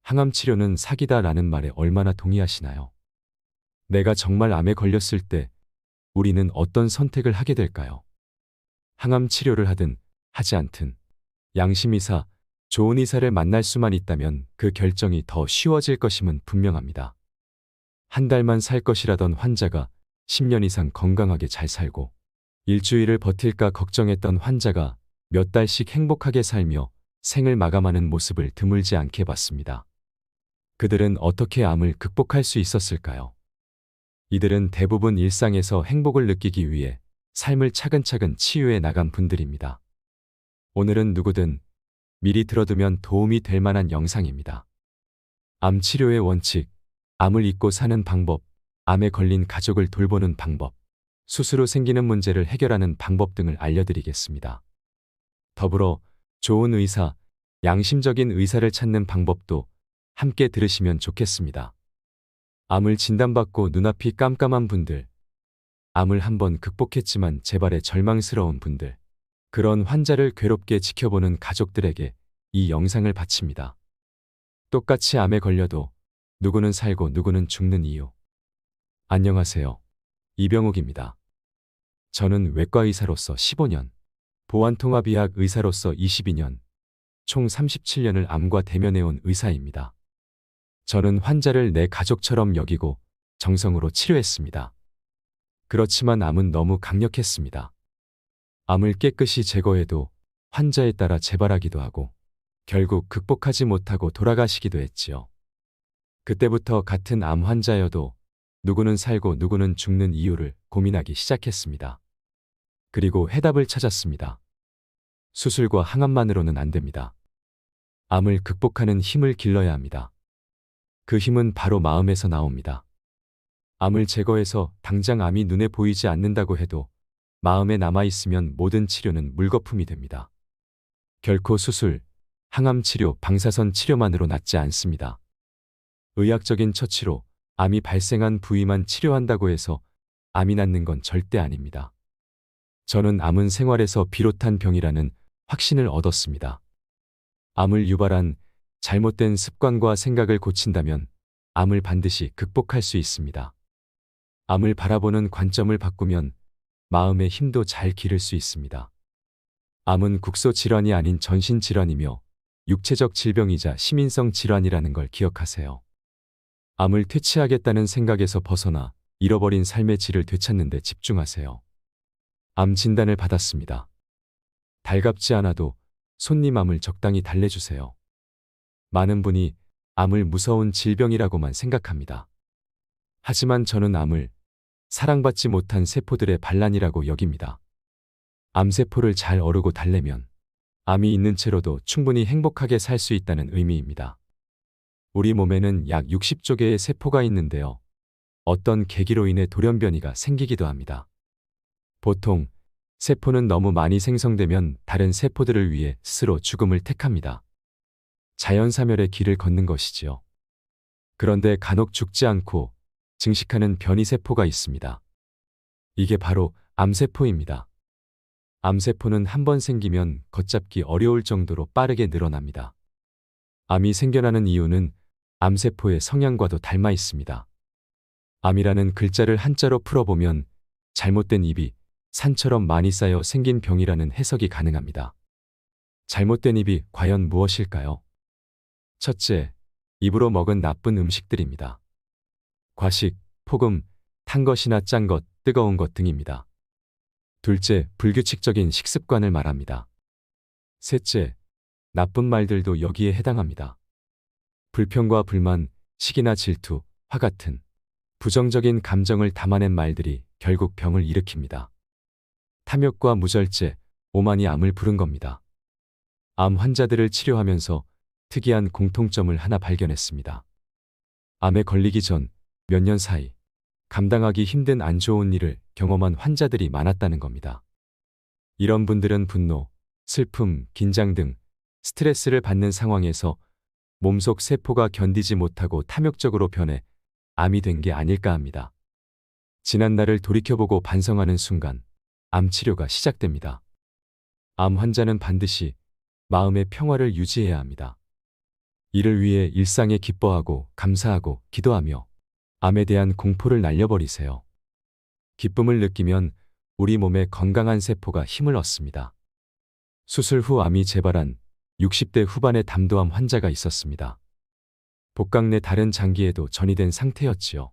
항암 치료는 사기다라는 말에 얼마나 동의하시나요? 내가 정말 암에 걸렸을 때 우리는 어떤 선택을 하게 될까요? 항암 치료를 하든 하지 않든 양심이사, 좋은 의사를 만날 수만 있다면 그 결정이 더 쉬워질 것임은 분명합니다. 한 달만 살 것이라던 환자가 10년 이상 건강하게 잘 살고 일주일을 버틸까 걱정했던 환자가 몇 달씩 행복하게 살며 생을 마감하는 모습을 드물지 않게 봤습니다. 그들은 어떻게 암을 극복할 수 있었을까요? 이들은 대부분 일상에서 행복을 느끼기 위해 삶을 차근차근 치유해 나간 분들입니다. 오늘은 누구든 미리 들어두면 도움이 될 만한 영상입니다. 암 치료의 원칙, 암을 잊고 사는 방법, 암에 걸린 가족을 돌보는 방법, 수술로 생기는 문제를 해결하는 방법 등을 알려드리겠습니다. 더불어 좋은 의사, 양심적인 의사를 찾는 방법도 함께 들으시면 좋겠습니다. 암을 진단받고 눈앞이 깜깜한 분들, 암을 한번 극복했지만 재발에 절망스러운 분들, 그런 환자를 괴롭게 지켜보는 가족들에게 이 영상을 바칩니다. 똑같이 암에 걸려도 누구는 살고 누구는 죽는 이유. 안녕하세요. 이병욱입니다. 저는 외과 의사로서 15년, 보안통합의학 의사로서 22년, 총 37년을 암과 대면해온 의사입니다. 저는 환자를 내 가족처럼 여기고 정성으로 치료했습니다. 그렇지만 암은 너무 강력했습니다. 암을 깨끗이 제거해도 환자에 따라 재발하기도 하고 결국 극복하지 못하고 돌아가시기도 했지요. 그때부터 같은 암 환자여도 누구는 살고 누구는 죽는 이유를 고민하기 시작했습니다. 그리고 해답을 찾았습니다. 수술과 항암만으로는 안 됩니다. 암을 극복하는 힘을 길러야 합니다. 그 힘은 바로 마음에서 나옵니다. 암을 제거해서 당장 암이 눈에 보이지 않는다고 해도 마음에 남아있으면 모든 치료는 물거품이 됩니다. 결코 수술, 항암 치료, 방사선 치료만으로 낫지 않습니다. 의학적인 처치로 암이 발생한 부위만 치료한다고 해서 암이 낫는 건 절대 아닙니다. 저는 암은 생활에서 비롯한 병이라는 확신을 얻었습니다. 암을 유발한 잘못된 습관과 생각을 고친다면 암을 반드시 극복할 수 있습니다. 암을 바라보는 관점을 바꾸면 마음의 힘도 잘 기를 수 있습니다. 암은 국소 질환이 아닌 전신 질환이며 육체적 질병이자 시민성 질환이라는 걸 기억하세요. 암을 퇴치하겠다는 생각에서 벗어나 잃어버린 삶의 질을 되찾는 데 집중하세요. 암 진단을 받았습니다. 달갑지 않아도 손님 암을 적당히 달래주세요. 많은 분이 암을 무서운 질병이라고만 생각합니다. 하지만 저는 암을 사랑받지 못한 세포들의 반란이라고 여깁니다. 암세포를 잘 어르고 달래면 암이 있는 채로도 충분히 행복하게 살 수 있다는 의미입니다. 우리 몸에는 약 60조 개의 세포가 있는데요. 어떤 계기로 인해 돌연변이가 생기기도 합니다. 보통 세포는 너무 많이 생성되면 다른 세포들을 위해 스스로 죽음을 택합니다. 자연사멸의 길을 걷는 것이지요. 그런데 간혹 죽지 않고 증식하는 변이세포가 있습니다. 이게 바로 암세포입니다. 암세포는 한번 생기면 걷잡기 어려울 정도로 빠르게 늘어납니다. 암이 생겨나는 이유는 암세포의 성향과도 닮아 있습니다. 암이라는 글자를 한자로 풀어보면 잘못된 입이 산처럼 많이 쌓여 생긴 병이라는 해석이 가능합니다. 잘못된 입이 과연 무엇일까요? 첫째, 입으로 먹은 나쁜 음식들입니다. 과식, 폭음, 탄 것이나 짠 것, 뜨거운 것 등입니다. 둘째, 불규칙적인 식습관을 말합니다. 셋째, 나쁜 말들도 여기에 해당합니다. 불평과 불만, 시기나 질투, 화 같은 부정적인 감정을 담아낸 말들이 결국 병을 일으킵니다. 탐욕과 무절제, 오만이 암을 부른 겁니다. 암 환자들을 치료하면서 특이한 공통점을 하나 발견했습니다. 암에 걸리기 전 몇 년 사이 감당하기 힘든 안 좋은 일을 경험한 환자들이 많았다는 겁니다. 이런 분들은 분노, 슬픔, 긴장 등 스트레스를 받는 상황에서 몸속 세포가 견디지 못하고 탐욕적으로 변해 암이 된 게 아닐까 합니다. 지난 날을 돌이켜보고 반성하는 순간 암 치료가 시작됩니다. 암 환자는 반드시 마음의 평화를 유지해야 합니다. 이를 위해 일상에 기뻐하고 감사하고 기도하며 암에 대한 공포를 날려버리세요. 기쁨을 느끼면 우리 몸의 건강한 세포가 힘을 얻습니다. 수술 후 암이 재발한 60대 후반의 담도암 환자가 있었습니다. 복강 내 다른 장기에도 전이된 상태였지요.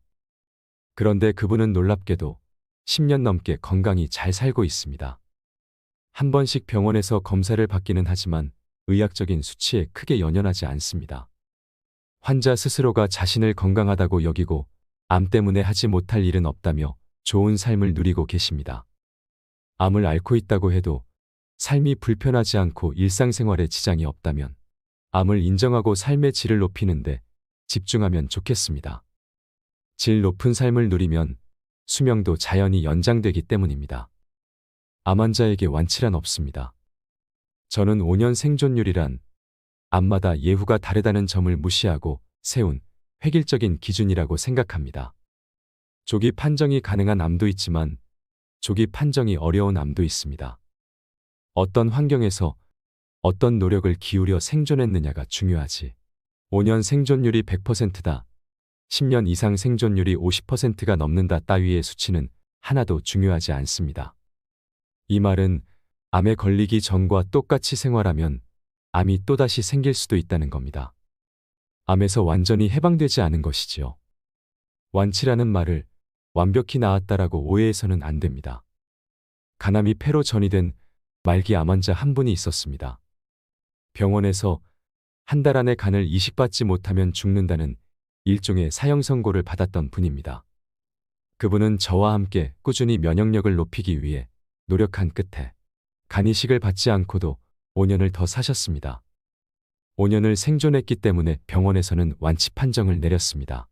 그런데 그분은 놀랍게도 10년 넘게 건강히 잘 살고 있습니다. 한 번씩 병원에서 검사를 받기는 하지만 의학적인 수치에 크게 연연하지 않습니다. 환자 스스로가 자신을 건강하다고 여기고 암 때문에 하지 못할 일은 없다며 좋은 삶을 누리고 계십니다. 암을 앓고 있다고 해도 삶이 불편하지 않고 일상생활에 지장이 없다면 암을 인정하고 삶의 질을 높이는데 집중하면 좋겠습니다. 질 높은 삶을 누리면 수명도 자연히 연장되기 때문입니다. 암 환자에게 완치란 없습니다. 저는 5년 생존율이란 암마다 예후가 다르다는 점을 무시하고 세운 획일적인 기준이라고 생각합니다. 조기 판정이 가능한 암도 있지만 조기 판정이 어려운 암도 있습니다. 어떤 환경에서 어떤 노력을 기울여 생존했느냐가 중요하지. 5년 생존율이 100%다. 10년 이상 생존율이 50%가 넘는다 따위의 수치는 하나도 중요하지 않습니다. 이 말은 암에 걸리기 전과 똑같이 생활하면 암이 또다시 생길 수도 있다는 겁니다. 암에서 완전히 해방되지 않은 것이지요. 완치라는 말을 완벽히 나았다라고 오해해서는 안 됩니다. 간암이 폐로 전이된 말기 암 환자 한 분이 있었습니다. 병원에서 한 달 안에 간을 이식받지 못하면 죽는다는 일종의 사형 선고를 받았던 분입니다. 그분은 저와 함께 꾸준히 면역력을 높이기 위해 노력한 끝에 간 이식을 받지 않고도 5년을 더 사셨습니다. 5년을 생존했기 때문에 병원에서는 완치 판정을 내렸습니다.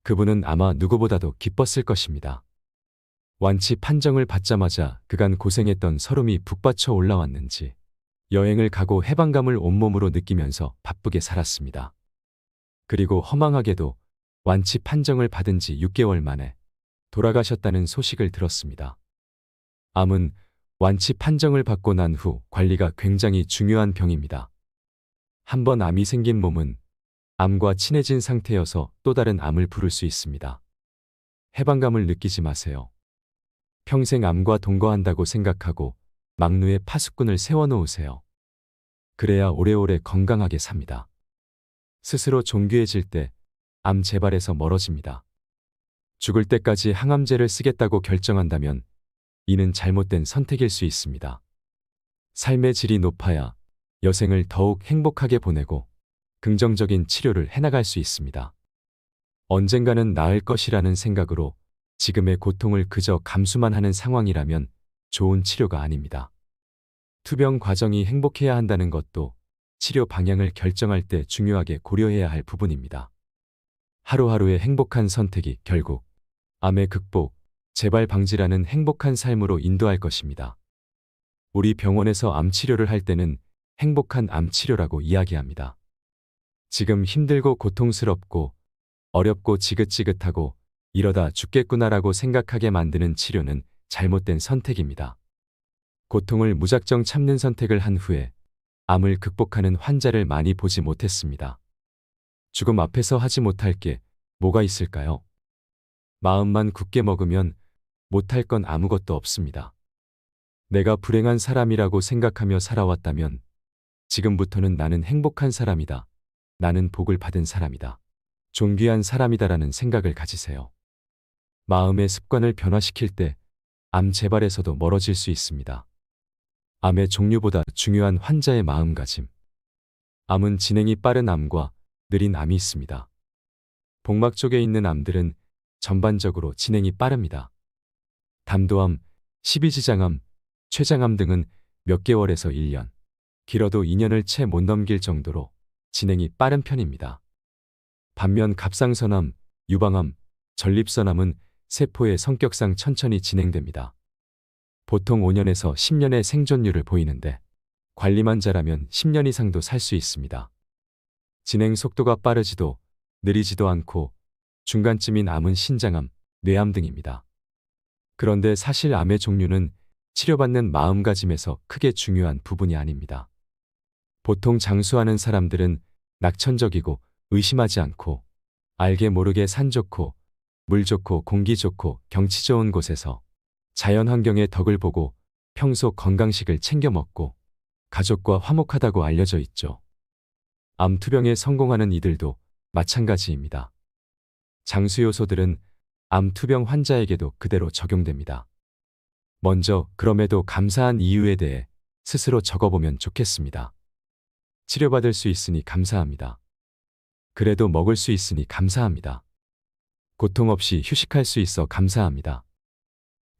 그분은 아마 누구보다도 기뻤을 것입니다. 완치 판정을 받자마자 그간 고생했던 서름이 북받쳐 올라왔는지 여행을 가고 해방감을 온몸으로 느끼면서 바쁘게 살았습니다. 그리고 허망하게도 완치 판정을 받은 지 6개월 만에 돌아가셨다는 소식을 들었습니다. 암은 완치 판정을 받고 난 후 관리가 굉장히 중요한 병입니다. 한번 암이 생긴 몸은 암과 친해진 상태여서 또 다른 암을 부를 수 있습니다. 해방감을 느끼지 마세요. 평생 암과 동거한다고 생각하고 막루에 파수꾼을 세워놓으세요. 그래야 오래오래 건강하게 삽니다. 스스로 존귀해질 때 암 재발에서 멀어집니다. 죽을 때까지 항암제를 쓰겠다고 결정한다면 이는 잘못된 선택일 수 있습니다. 삶의 질이 높아야 여생을 더욱 행복하게 보내고 긍정적인 치료를 해나갈 수 있습니다. 언젠가는 나을 것이라는 생각으로 지금의 고통을 그저 감수만 하는 상황이라면 좋은 치료가 아닙니다. 투병 과정이 행복해야 한다는 것도 치료 방향을 결정할 때 중요하게 고려해야 할 부분입니다. 하루하루의 행복한 선택이 결국 암의 극복, 재발 방지라는 행복한 삶으로 인도할 것입니다. 우리 병원에서 암 치료를 할 때는 행복한 암 치료라고 이야기합니다. 지금 힘들고 고통스럽고 어렵고 지긋지긋하고 이러다 죽겠구나라고 생각하게 만드는 치료는 잘못된 선택입니다. 고통을 무작정 참는 선택을 한 후에 암을 극복하는 환자를 많이 보지 못했습니다. 죽음 앞에서 하지 못할 게 뭐가 있을까요? 마음만 굳게 먹으면 못할 건 아무것도 없습니다. 내가 불행한 사람이라고 생각하며 살아왔다면 지금부터는 나는 행복한 사람이다. 나는 복을 받은 사람이다. 존귀한 사람이다라는 생각을 가지세요. 마음의 습관을 변화시킬 때 암 재발에서도 멀어질 수 있습니다. 암의 종류보다 중요한 환자의 마음가짐. 암은 진행이 빠른 암과 느린 암이 있습니다. 복막 쪽에 있는 암들은 전반적으로 진행이 빠릅니다. 담도암, 십이지장암, 췌장암 등은 몇 개월에서 1년, 길어도 2년을 채 못 넘길 정도로 진행이 빠른 편입니다. 반면 갑상선암, 유방암, 전립선암은 세포의 성격상 천천히 진행됩니다. 보통 5년에서 10년의 생존율을 보이는데 관리만 잘하면 10년 이상도 살 수 있습니다. 진행 속도가 빠르지도 느리지도 않고 중간쯤인 암은 신장암, 뇌암 등입니다. 그런데 사실 암의 종류는 치료받는 마음가짐에서 크게 중요한 부분이 아닙니다. 보통 장수하는 사람들은 낙천적이고 의심하지 않고 알게 모르게 산 좋고 물 좋고 공기 좋고 경치 좋은 곳에서 자연 환경의 덕을 보고 평소 건강식을 챙겨 먹고 가족과 화목하다고 알려져 있죠. 암 투병에 성공하는 이들도 마찬가지입니다. 장수 요소들은 암 투병 환자에게도 그대로 적용됩니다. 먼저 그럼에도 감사한 이유에 대해 스스로 적어보면 좋겠습니다. 치료받을 수 있으니 감사합니다. 그래도 먹을 수 있으니 감사합니다. 고통 없이 휴식할 수 있어 감사합니다.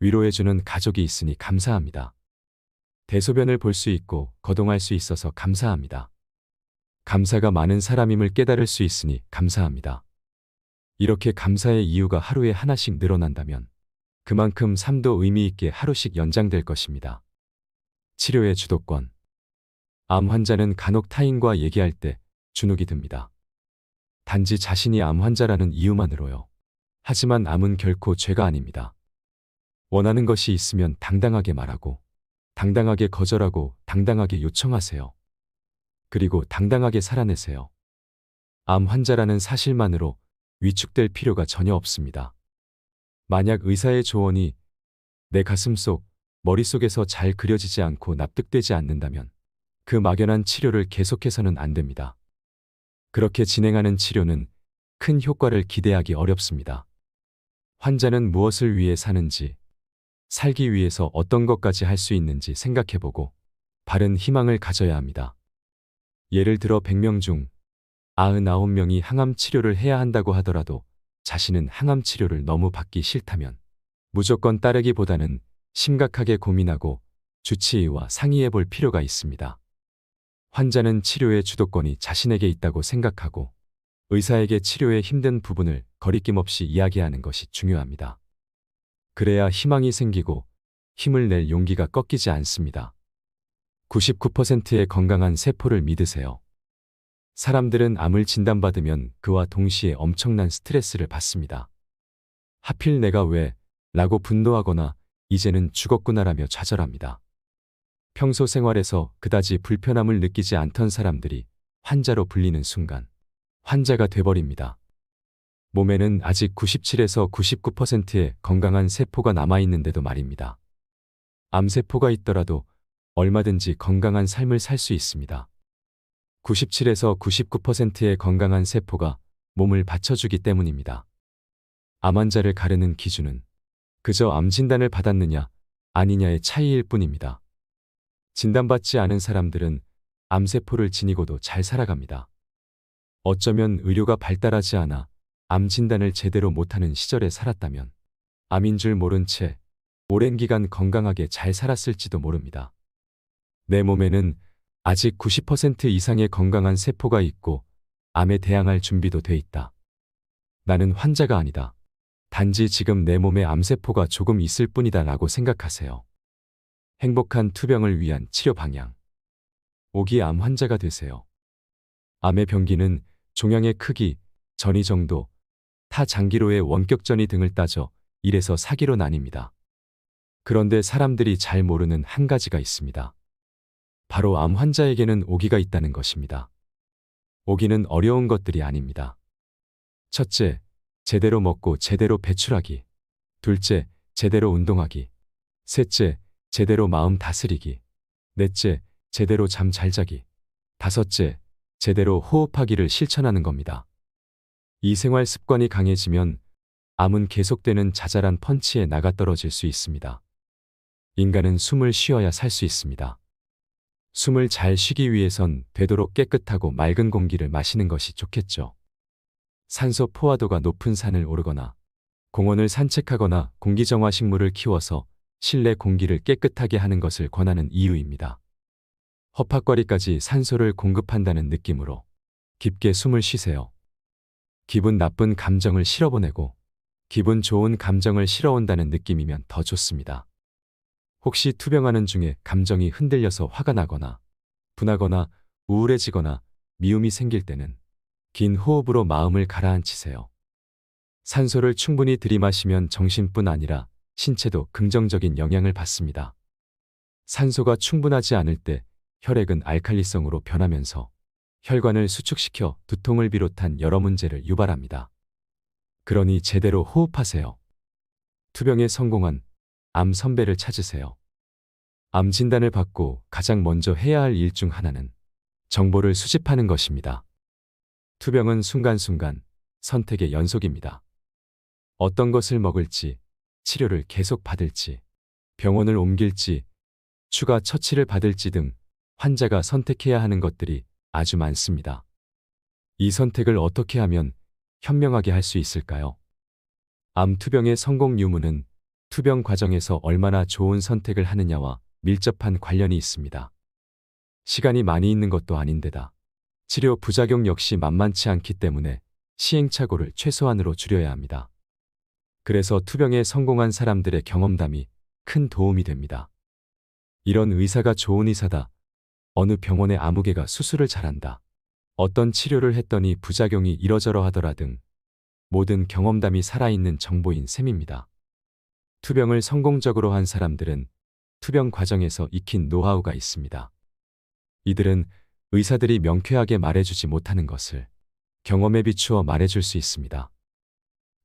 위로해주는 가족이 있으니 감사합니다. 대소변을 볼 수 있고 거동할 수 있어서 감사합니다. 감사가 많은 사람임을 깨달을 수 있으니 감사합니다. 이렇게 감사의 이유가 하루에 하나씩 늘어난다면 그만큼 삶도 의미 있게 하루씩 연장될 것입니다. 치료의 주도권. 암 환자는 간혹 타인과 얘기할 때 주눅이 듭니다. 단지 자신이 암 환자라는 이유만으로요. 하지만 암은 결코 죄가 아닙니다. 원하는 것이 있으면 당당하게 말하고, 당당하게 거절하고, 당당하게 요청하세요. 그리고 당당하게 살아내세요. 암 환자라는 사실만으로 위축될 필요가 전혀 없습니다. 만약 의사의 조언이 내 가슴속, 머릿속에서 잘 그려지지 않고 납득되지 않는다면 그 막연한 치료를 계속해서는 안 됩니다. 그렇게 진행하는 치료는 큰 효과를 기대하기 어렵습니다. 환자는 무엇을 위해 사는지, 살기 위해서 어떤 것까지 할 수 있는지 생각해보고 바른 희망을 가져야 합니다. 예를 들어 100명 중 99명이 항암 치료를 해야 한다고 하더라도 자신은 항암 치료를 너무 받기 싫다면 무조건 따르기보다는 심각하게 고민하고 주치의와 상의해 볼 필요가 있습니다. 환자는 치료의 주도권이 자신에게 있다고 생각하고 의사에게 치료의 힘든 부분을 거리낌 없이 이야기하는 것이 중요합니다. 그래야 희망이 생기고 힘을 낼 용기가 꺾이지 않습니다. 99%의 건강한 세포를 믿으세요. 사람들은 암을 진단받으면 그와 동시에 엄청난 스트레스를 받습니다. 하필 내가 왜? 라고 분노하거나 이제는 죽었구나라며 좌절합니다. 평소 생활에서 그다지 불편함을 느끼지 않던 사람들이 환자로 불리는 순간 환자가 돼버립니다. 몸에는 아직 97에서 99%의 건강한 세포가 남아있는데도 말입니다. 암세포가 있더라도 얼마든지 건강한 삶을 살 수 있습니다. 97에서 99%의 건강한 세포가 몸을 받쳐주기 때문입니다. 암 환자를 가르는 기준은 그저 암 진단을 받았느냐 아니냐의 차이일 뿐입니다. 진단받지 않은 사람들은 암세포를 지니고도 잘 살아갑니다. 어쩌면 의료가 발달하지 않아 암 진단을 제대로 못하는 시절에 살았다면 암인 줄 모른 채 오랜 기간 건강하게 잘 살았을지도 모릅니다. 내 몸에는 아직 90% 이상의 건강한 세포가 있고 암에 대항할 준비도 돼 있다. 나는 환자가 아니다. 단지 지금 내 몸에 암세포가 조금 있을 뿐이다 라고 생각하세요. 행복한 투병을 위한 치료 방향. 5기 암 환자가 되세요. 암의 병기는 종양의 크기, 전이 정도, 타 장기로의 원격전이 등을 따져 1에서 4기로 나뉩니다. 그런데 사람들이 잘 모르는 한 가지가 있습니다. 바로 암 환자에게는 5기가 있다는 것입니다. 5기는 어려운 것들이 아닙니다. 첫째, 제대로 먹고 제대로 배출하기. 둘째, 제대로 운동하기. 셋째, 제대로 마음 다스리기. 넷째, 제대로 잠 잘 자기. 다섯째, 제대로 호흡하기를 실천하는 겁니다. 이 생활 습관이 강해지면 암은 계속되는 자잘한 펀치에 나가떨어질 수 있습니다. 인간은 숨을 쉬어야 살 수 있습니다. 숨을 잘 쉬기 위해선 되도록 깨끗하고 맑은 공기를 마시는 것이 좋겠죠. 산소 포화도가 높은 산을 오르거나 공원을 산책하거나 공기정화 식물을 키워서 실내 공기를 깨끗하게 하는 것을 권하는 이유입니다. 허파거리까지 산소를 공급한다는 느낌으로 깊게 숨을 쉬세요. 기분 나쁜 감정을 실어보내고 기분 좋은 감정을 실어온다는 느낌이면 더 좋습니다. 혹시 투병하는 중에 감정이 흔들려서 화가 나거나 분하거나 우울해지거나 미움이 생길 때는 긴 호흡으로 마음을 가라앉히세요. 산소를 충분히 들이마시면 정신뿐 아니라 신체도 긍정적인 영향을 받습니다. 산소가 충분하지 않을 때 혈액은 알칼리성으로 변하면서 혈관을 수축시켜 두통을 비롯한 여러 문제를 유발합니다. 그러니 제대로 호흡하세요. 투병에 성공한 암 선배를 찾으세요. 암 진단을 받고 가장 먼저 해야 할 일 중 하나는 정보를 수집하는 것입니다. 투병은 순간순간 선택의 연속입니다. 어떤 것을 먹을지, 치료를 계속 받을지, 병원을 옮길지, 추가 처치를 받을지 등 환자가 선택해야 하는 것들이 아주 많습니다. 이 선택을 어떻게 하면 현명하게 할 수 있을까요? 암 투병의 성공 유무는 투병 과정에서 얼마나 좋은 선택을 하느냐와 밀접한 관련이 있습니다. 시간이 많이 있는 것도 아닌데다 치료 부작용 역시 만만치 않기 때문에 시행착오를 최소한으로 줄여야 합니다. 그래서 투병에 성공한 사람들의 경험담이 큰 도움이 됩니다. 이런 의사가 좋은 의사다. 어느 병원의 아무개가 수술을 잘한다. 어떤 치료를 했더니 부작용이 이러저러 하더라 등 모든 경험담이 살아있는 정보인 셈입니다. 투병을 성공적으로 한 사람들은 투병 과정에서 익힌 노하우가 있습니다. 이들은 의사들이 명쾌하게 말해주지 못하는 것을 경험에 비추어 말해줄 수 있습니다.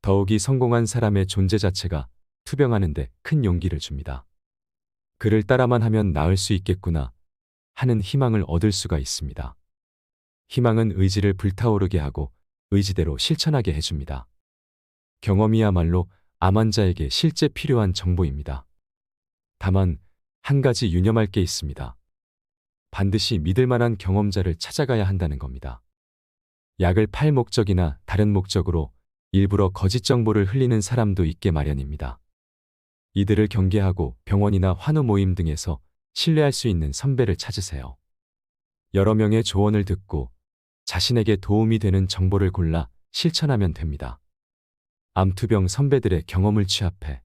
더욱이 성공한 사람의 존재 자체가 투병하는데 큰 용기를 줍니다. 그를 따라만 하면 나을 수 있겠구나 하는 희망을 얻을 수가 있습니다. 희망은 의지를 불타오르게 하고 의지대로 실천하게 해줍니다. 경험이야말로 암 환자에게 실제 필요한 정보입니다. 다만 한 가지 유념할 게 있습니다. 반드시 믿을 만한 경험자를 찾아가야 한다는 겁니다. 약을 팔 목적이나 다른 목적으로 일부러 거짓 정보를 흘리는 사람도 있게 마련입니다. 이들을 경계하고 병원이나 환우 모임 등에서 신뢰할 수 있는 선배를 찾으세요. 여러 명의 조언을 듣고 자신에게 도움이 되는 정보를 골라 실천하면 됩니다. 암투병 선배들의 경험을 취합해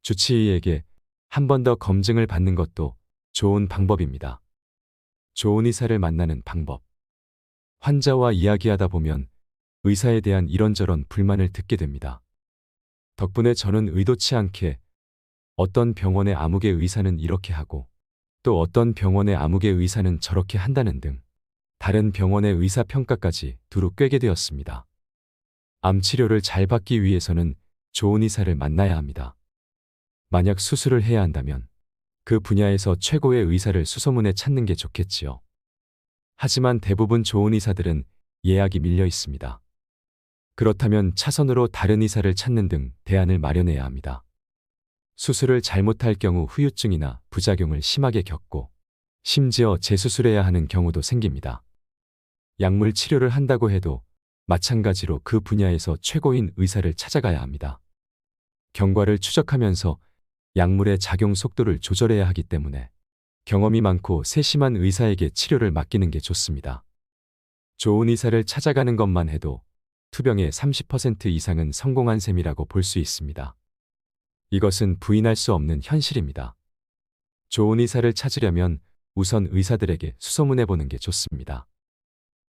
주치의에게 한 번 더 검증을 받는 것도 좋은 방법입니다. 좋은 의사를 만나는 방법. 환자와 이야기하다 보면 의사에 대한 이런저런 불만을 듣게 됩니다. 덕분에 저는 의도치 않게 어떤 병원의 아무개 의사는 이렇게 하고 또 어떤 병원의 아무개 의사는 저렇게 한다는 등 다른 병원의 의사 평가까지 두루 꿰게 되었습니다. 암 치료를 잘 받기 위해서는 좋은 의사를 만나야 합니다. 만약 수술을 해야 한다면 그 분야에서 최고의 의사를 수소문해 찾는 게 좋겠지요. 하지만 대부분 좋은 의사들은 예약이 밀려 있습니다. 그렇다면 차선으로 다른 의사를 찾는 등 대안을 마련해야 합니다. 수술을 잘못할 경우 후유증이나 부작용을 심하게 겪고 심지어 재수술해야 하는 경우도 생깁니다. 약물 치료를 한다고 해도 마찬가지로 그 분야에서 최고인 의사를 찾아가야 합니다. 경과를 추적하면서 약물의 작용 속도를 조절해야 하기 때문에 경험이 많고 세심한 의사에게 치료를 맡기는 게 좋습니다. 좋은 의사를 찾아가는 것만 해도 투병의 30% 이상은 성공한 셈이라고 볼 수 있습니다. 이것은 부인할 수 없는 현실입니다. 좋은 의사를 찾으려면 우선 의사들에게 수소문해 보는 게 좋습니다.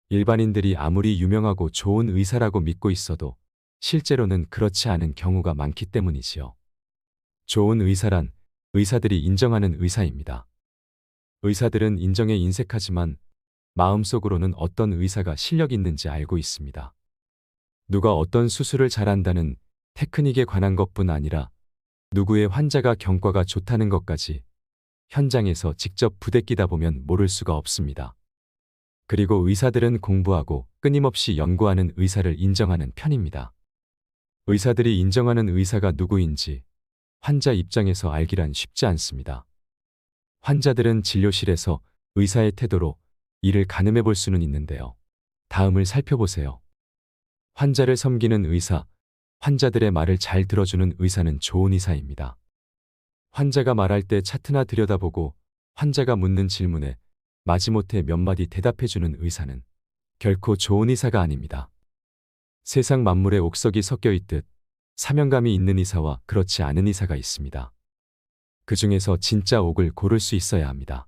일반인들이 아무리 유명하고 좋은 의사라고 믿고 있어도 실제로는 그렇지 않은 경우가 많기 때문이지요. 좋은 의사란 의사들이 인정하는 의사입니다. 의사들은 인정에 인색하지만 마음속으로는 어떤 의사가 실력 있는지 알고 있습니다. 누가 어떤 수술을 잘한다는 테크닉에 관한 것뿐 아니라 누구의 환자가 경과가 좋다는 것까지 현장에서 직접 부대끼다 보면 모를 수가 없습니다. 그리고 의사들은 공부하고 끊임없이 연구하는 의사를 인정하는 편입니다. 의사들이 인정하는 의사가 누구인지 환자 입장에서 알기란 쉽지 않습니다. 환자들은 진료실에서 의사의 태도로 이를 가늠해 볼 수는 있는데요. 다음을 살펴보세요. 환자를 섬기는 의사, 환자들의 말을 잘 들어주는 의사는 좋은 의사입니다. 환자가 말할 때 차트나 들여다보고 환자가 묻는 질문에 마지못해 몇 마디 대답해주는 의사는 결코 좋은 의사가 아닙니다. 세상 만물에 옥석이 섞여 있듯 사명감이 있는 의사와 그렇지 않은 의사가 있습니다. 그 중에서 진짜 옥을 고를 수 있어야 합니다.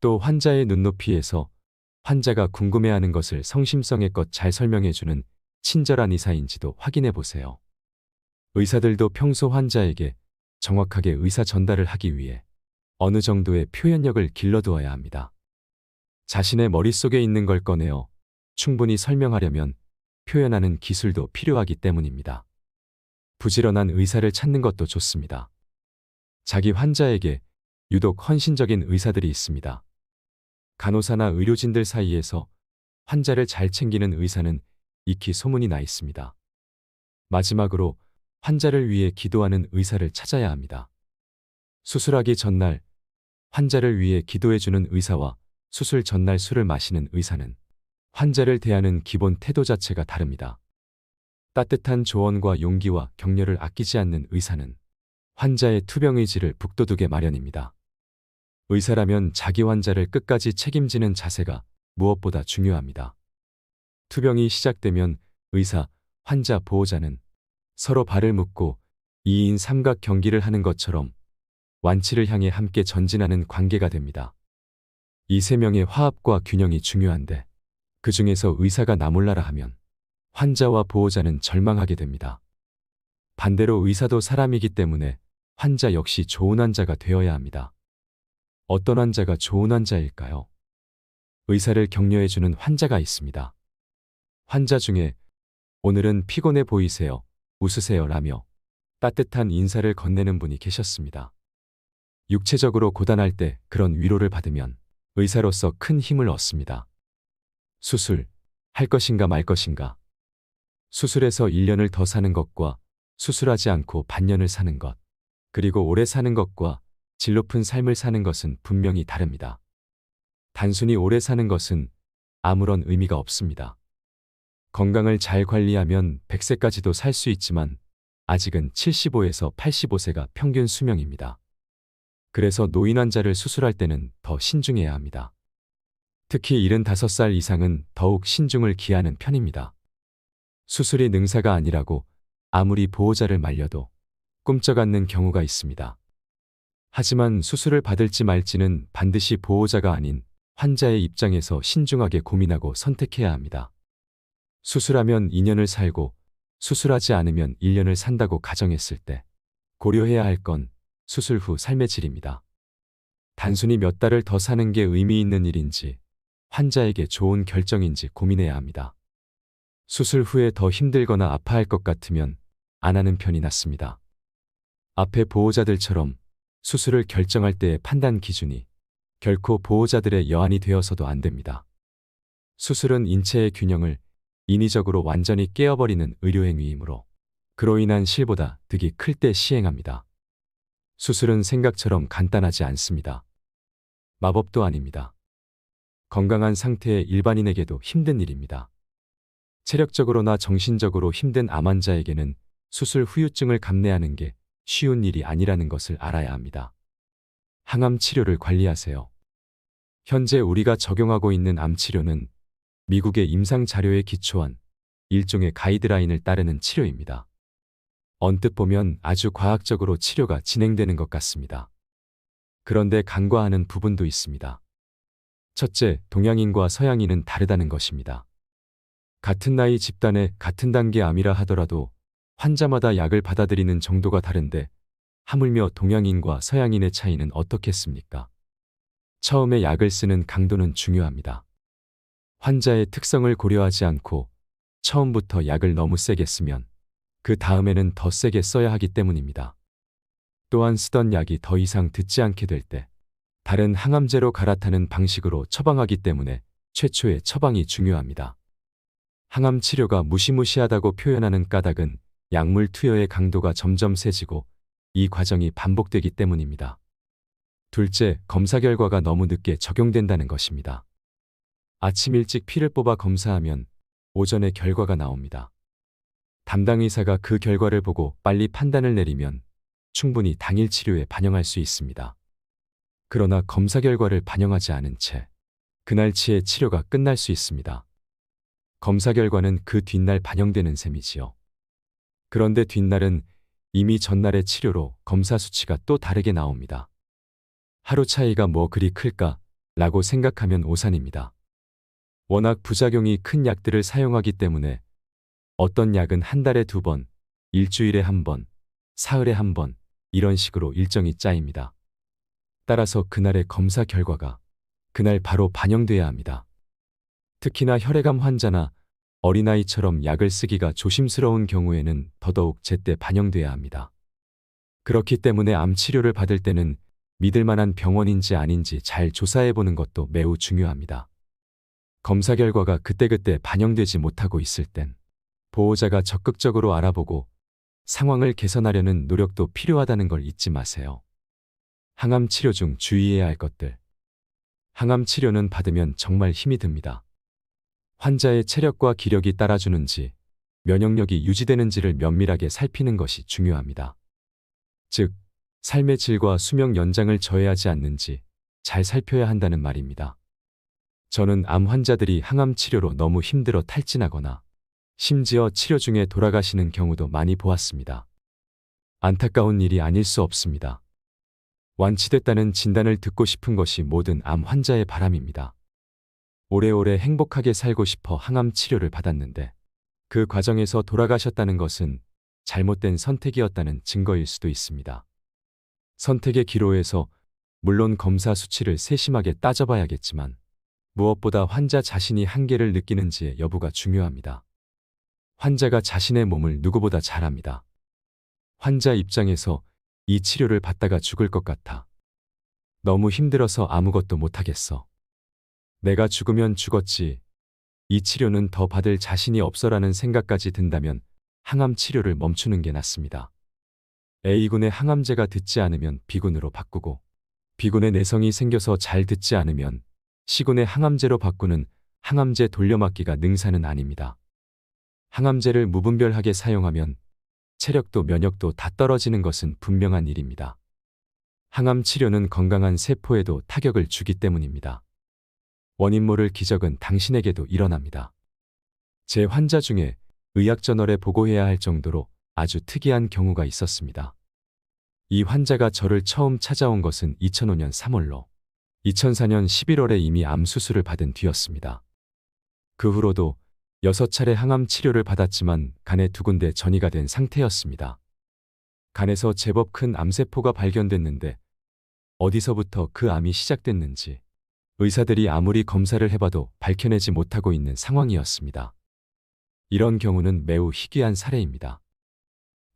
또 환자의 눈높이에서 환자가 궁금해하는 것을 성심성의껏 잘 설명해주는 친절한 의사인지도 확인해 보세요. 의사들도 평소 환자에게 정확하게 의사 전달을 하기 위해 어느 정도의 표현력을 길러두어야 합니다. 자신의 머릿속에 있는 걸 꺼내어 충분히 설명하려면 표현하는 기술도 필요하기 때문입니다. 부지런한 의사를 찾는 것도 좋습니다. 자기 환자에게 유독 헌신적인 의사들이 있습니다. 간호사나 의료진들 사이에서 환자를 잘 챙기는 의사는 익히 소문이 나 있습니다. 마지막으로 환자를 위해 기도하는 의사를 찾아야 합니다. 수술하기 전날 환자를 위해 기도해주는 의사와 수술 전날 술을 마시는 의사는 환자를 대하는 기본 태도 자체가 다릅니다. 따뜻한 조언과 용기와 격려를 아끼지 않는 의사는 환자의 투병의지를 북돋우게 마련입니다. 의사라면 자기 환자를 끝까지 책임지는 자세가 무엇보다 중요합니다. 투병이 시작되면 의사, 환자, 보호자는 서로 발을 묶고 2인 삼각 경기를 하는 것처럼 완치를 향해 함께 전진하는 관계가 됩니다. 이 세 명의 화합과 균형이 중요한데 그 중에서 의사가 나몰라라 하면 환자와 보호자는 절망하게 됩니다. 반대로 의사도 사람이기 때문에 환자 역시 좋은 환자가 되어야 합니다. 어떤 환자가 좋은 환자일까요? 의사를 격려해주는 환자가 있습니다. 환자 중에 오늘은 피곤해 보이세요, 웃으세요 라며 따뜻한 인사를 건네는 분이 계셨습니다. 육체적으로 고단할 때 그런 위로를 받으면 의사로서 큰 힘을 얻습니다. 수술, 할 것인가 말 것인가. 수술해서 1년을 더 사는 것과 수술하지 않고 반년을 사는 것, 그리고 오래 사는 것과 질 높은 삶을 사는 것은 분명히 다릅니다. 단순히 오래 사는 것은 아무런 의미가 없습니다. 건강을 잘 관리하면 100세까지도 살 수 있지만 아직은 75에서 85세가 평균 수명입니다. 그래서 노인 환자를 수술할 때는 더 신중해야 합니다. 특히 75살 이상은 더욱 신중을 기하는 편입니다. 수술이 능사가 아니라고 아무리 보호자를 말려도 꿈쩍 않는 경우가 있습니다. 하지만 수술을 받을지 말지는 반드시 보호자가 아닌 환자의 입장에서 신중하게 고민하고 선택해야 합니다. 수술하면 2년을 살고 수술하지 않으면 1년을 산다고 가정했을 때 고려해야 할 건 수술 후 삶의 질입니다. 단순히 몇 달을 더 사는 게 의미 있는 일인지 환자에게 좋은 결정인지 고민해야 합니다. 수술 후에 더 힘들거나 아파할 것 같으면 안 하는 편이 낫습니다. 앞에 보호자들처럼 수술을 결정할 때의 판단 기준이 결코 보호자들의 여한이 되어서도 안 됩니다. 수술은 인체의 균형을 인위적으로 완전히 깨어버리는 의료행위이므로 그로 인한 실보다 득이 클 때 시행합니다. 수술은 생각처럼 간단하지 않습니다. 마법도 아닙니다. 건강한 상태의 일반인에게도 힘든 일입니다. 체력적으로나 정신적으로 힘든 암 환자에게는 수술 후유증을 감내하는 게 쉬운 일이 아니라는 것을 알아야 합니다. 항암 치료를 관리하세요. 현재 우리가 적용하고 있는 암 치료는 미국의 임상 자료에 기초한 일종의 가이드라인을 따르는 치료입니다. 언뜻 보면 아주 과학적으로 치료가 진행되는 것 같습니다. 그런데 간과하는 부분도 있습니다. 첫째, 동양인과 서양인은 다르다는 것입니다. 같은 나이 집단의 같은 단계 암이라 하더라도 환자마다 약을 받아들이는 정도가 다른데 하물며 동양인과 서양인의 차이는 어떻겠습니까? 처음에 약을 쓰는 강도는 중요합니다. 환자의 특성을 고려하지 않고 처음부터 약을 너무 세게 쓰면 그 다음에는 더 세게 써야 하기 때문입니다. 또한 쓰던 약이 더 이상 듣지 않게 될 때 다른 항암제로 갈아타는 방식으로 처방하기 때문에 최초의 처방이 중요합니다. 항암 치료가 무시무시하다고 표현하는 까닭은 약물 투여의 강도가 점점 세지고 이 과정이 반복되기 때문입니다. 둘째, 검사 결과가 너무 늦게 적용된다는 것입니다. 아침 일찍 피를 뽑아 검사하면 오전에 결과가 나옵니다. 담당 의사가 그 결과를 보고 빨리 판단을 내리면 충분히 당일 치료에 반영할 수 있습니다. 그러나 검사 결과를 반영하지 않은 채 그날치의 치료가 끝날 수 있습니다. 검사 결과는 그 뒷날 반영되는 셈이지요. 그런데 뒷날은 이미 전날의 치료로 검사 수치가 또 다르게 나옵니다. 하루 차이가 뭐 그리 클까? 라고 생각하면 오산입니다. 워낙 부작용이 큰 약들을 사용하기 때문에 어떤 약은 한 달에 2번, 일주일에 1번, 사흘에 1번 이런 식으로 일정이 짜입니다. 따라서 그날의 검사 결과가 그날 바로 반영돼야 합니다. 특히나 혈액암 환자나 어린아이처럼 약을 쓰기가 조심스러운 경우에는 더더욱 제때 반영돼야 합니다. 그렇기 때문에 암 치료를 받을 때는 믿을 만한 병원인지 아닌지 잘 조사해 보는 것도 매우 중요합니다. 검사 결과가 그때그때 반영되지 못하고 있을 땐 보호자가 적극적으로 알아보고 상황을 개선하려는 노력도 필요하다는 걸 잊지 마세요. 항암 치료 중 주의해야 할 것들. 항암 치료는 받으면 정말 힘이 듭니다. 환자의 체력과 기력이 따라주는지, 면역력이 유지되는지를 면밀하게 살피는 것이 중요합니다. 즉, 삶의 질과 수명 연장을 저해하지 않는지 잘 살펴야 한다는 말입니다. 저는 암 환자들이 항암 치료로 너무 힘들어 탈진하거나 심지어 치료 중에 돌아가시는 경우도 많이 보았습니다. 안타까운 일이 아닐 수 없습니다. 완치됐다는 진단을 듣고 싶은 것이 모든 암 환자의 바람입니다. 오래오래 행복하게 살고 싶어 항암 치료를 받았는데 그 과정에서 돌아가셨다는 것은 잘못된 선택이었다는 증거일 수도 있습니다. 선택의 기로에서 물론 검사 수치를 세심하게 따져봐야겠지만 무엇보다 환자 자신이 한계를 느끼는지의 여부가 중요합니다. 환자가 자신의 몸을 누구보다 잘 압니다. 환자 입장에서 이 치료를 받다가 죽을 것 같아. 너무 힘들어서 아무것도 못하겠어. 내가 죽으면 죽었지. 이 치료는 더 받을 자신이 없어라는 생각까지 든다면 항암 치료를 멈추는 게 낫습니다. A군의 항암제가 듣지 않으면 B군으로 바꾸고 B군의 내성이 생겨서 잘 듣지 않으면 C군의 항암제로 바꾸는 항암제 돌려막기가 능사는 아닙니다. 항암제를 무분별하게 사용하면 체력도 면역도 다 떨어지는 것은 분명한 일입니다. 항암 치료는 건강한 세포에도 타격을 주기 때문입니다. 원인 모를 기적은 당신에게도 일어납니다. 제 환자 중에 의학저널에 보고해야 할 정도로 아주 특이한 경우가 있었습니다. 이 환자가 저를 처음 찾아온 것은 2005년 3월로 2004년 11월에 이미 암 수술을 받은 뒤였습니다. 그 후로도 6차례 항암 치료를 받았지만 간에 2군데 전이가 된 상태였습니다. 간에서 제법 큰 암세포가 발견됐는데 어디서부터 그 암이 시작됐는지 의사들이 아무리 검사를 해봐도 밝혀내지 못하고 있는 상황이었습니다. 이런 경우는 매우 희귀한 사례입니다.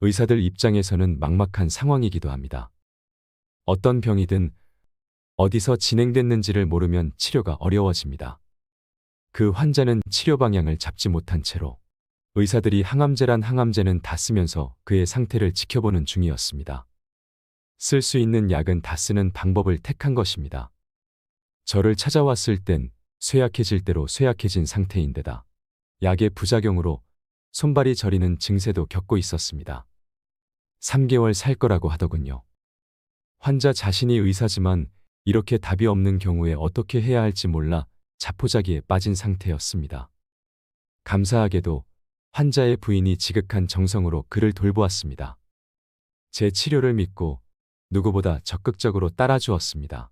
의사들 입장에서는 막막한 상황이기도 합니다. 어떤 병이든 어디서 진행됐는지를 모르면 치료가 어려워집니다. 그 환자는 치료 방향을 잡지 못한 채로 의사들이 항암제란 항암제는 다 쓰면서 그의 상태를 지켜보는 중이었습니다. 쓸 수 있는 약은 다 쓰는 방법을 택한 것입니다. 저를 찾아왔을 땐 쇠약해질 대로 쇠약해진 상태인데다 약의 부작용으로 손발이 저리는 증세도 겪고 있었습니다. 3개월 살 거라고 하더군요. 환자 자신이 의사지만 이렇게 답이 없는 경우에 어떻게 해야 할지 몰라 자포자기에 빠진 상태였습니다. 감사하게도 환자의 부인이 지극한 정성으로 그를 돌보았습니다. 제 치료를 믿고 누구보다 적극적으로 따라주었습니다.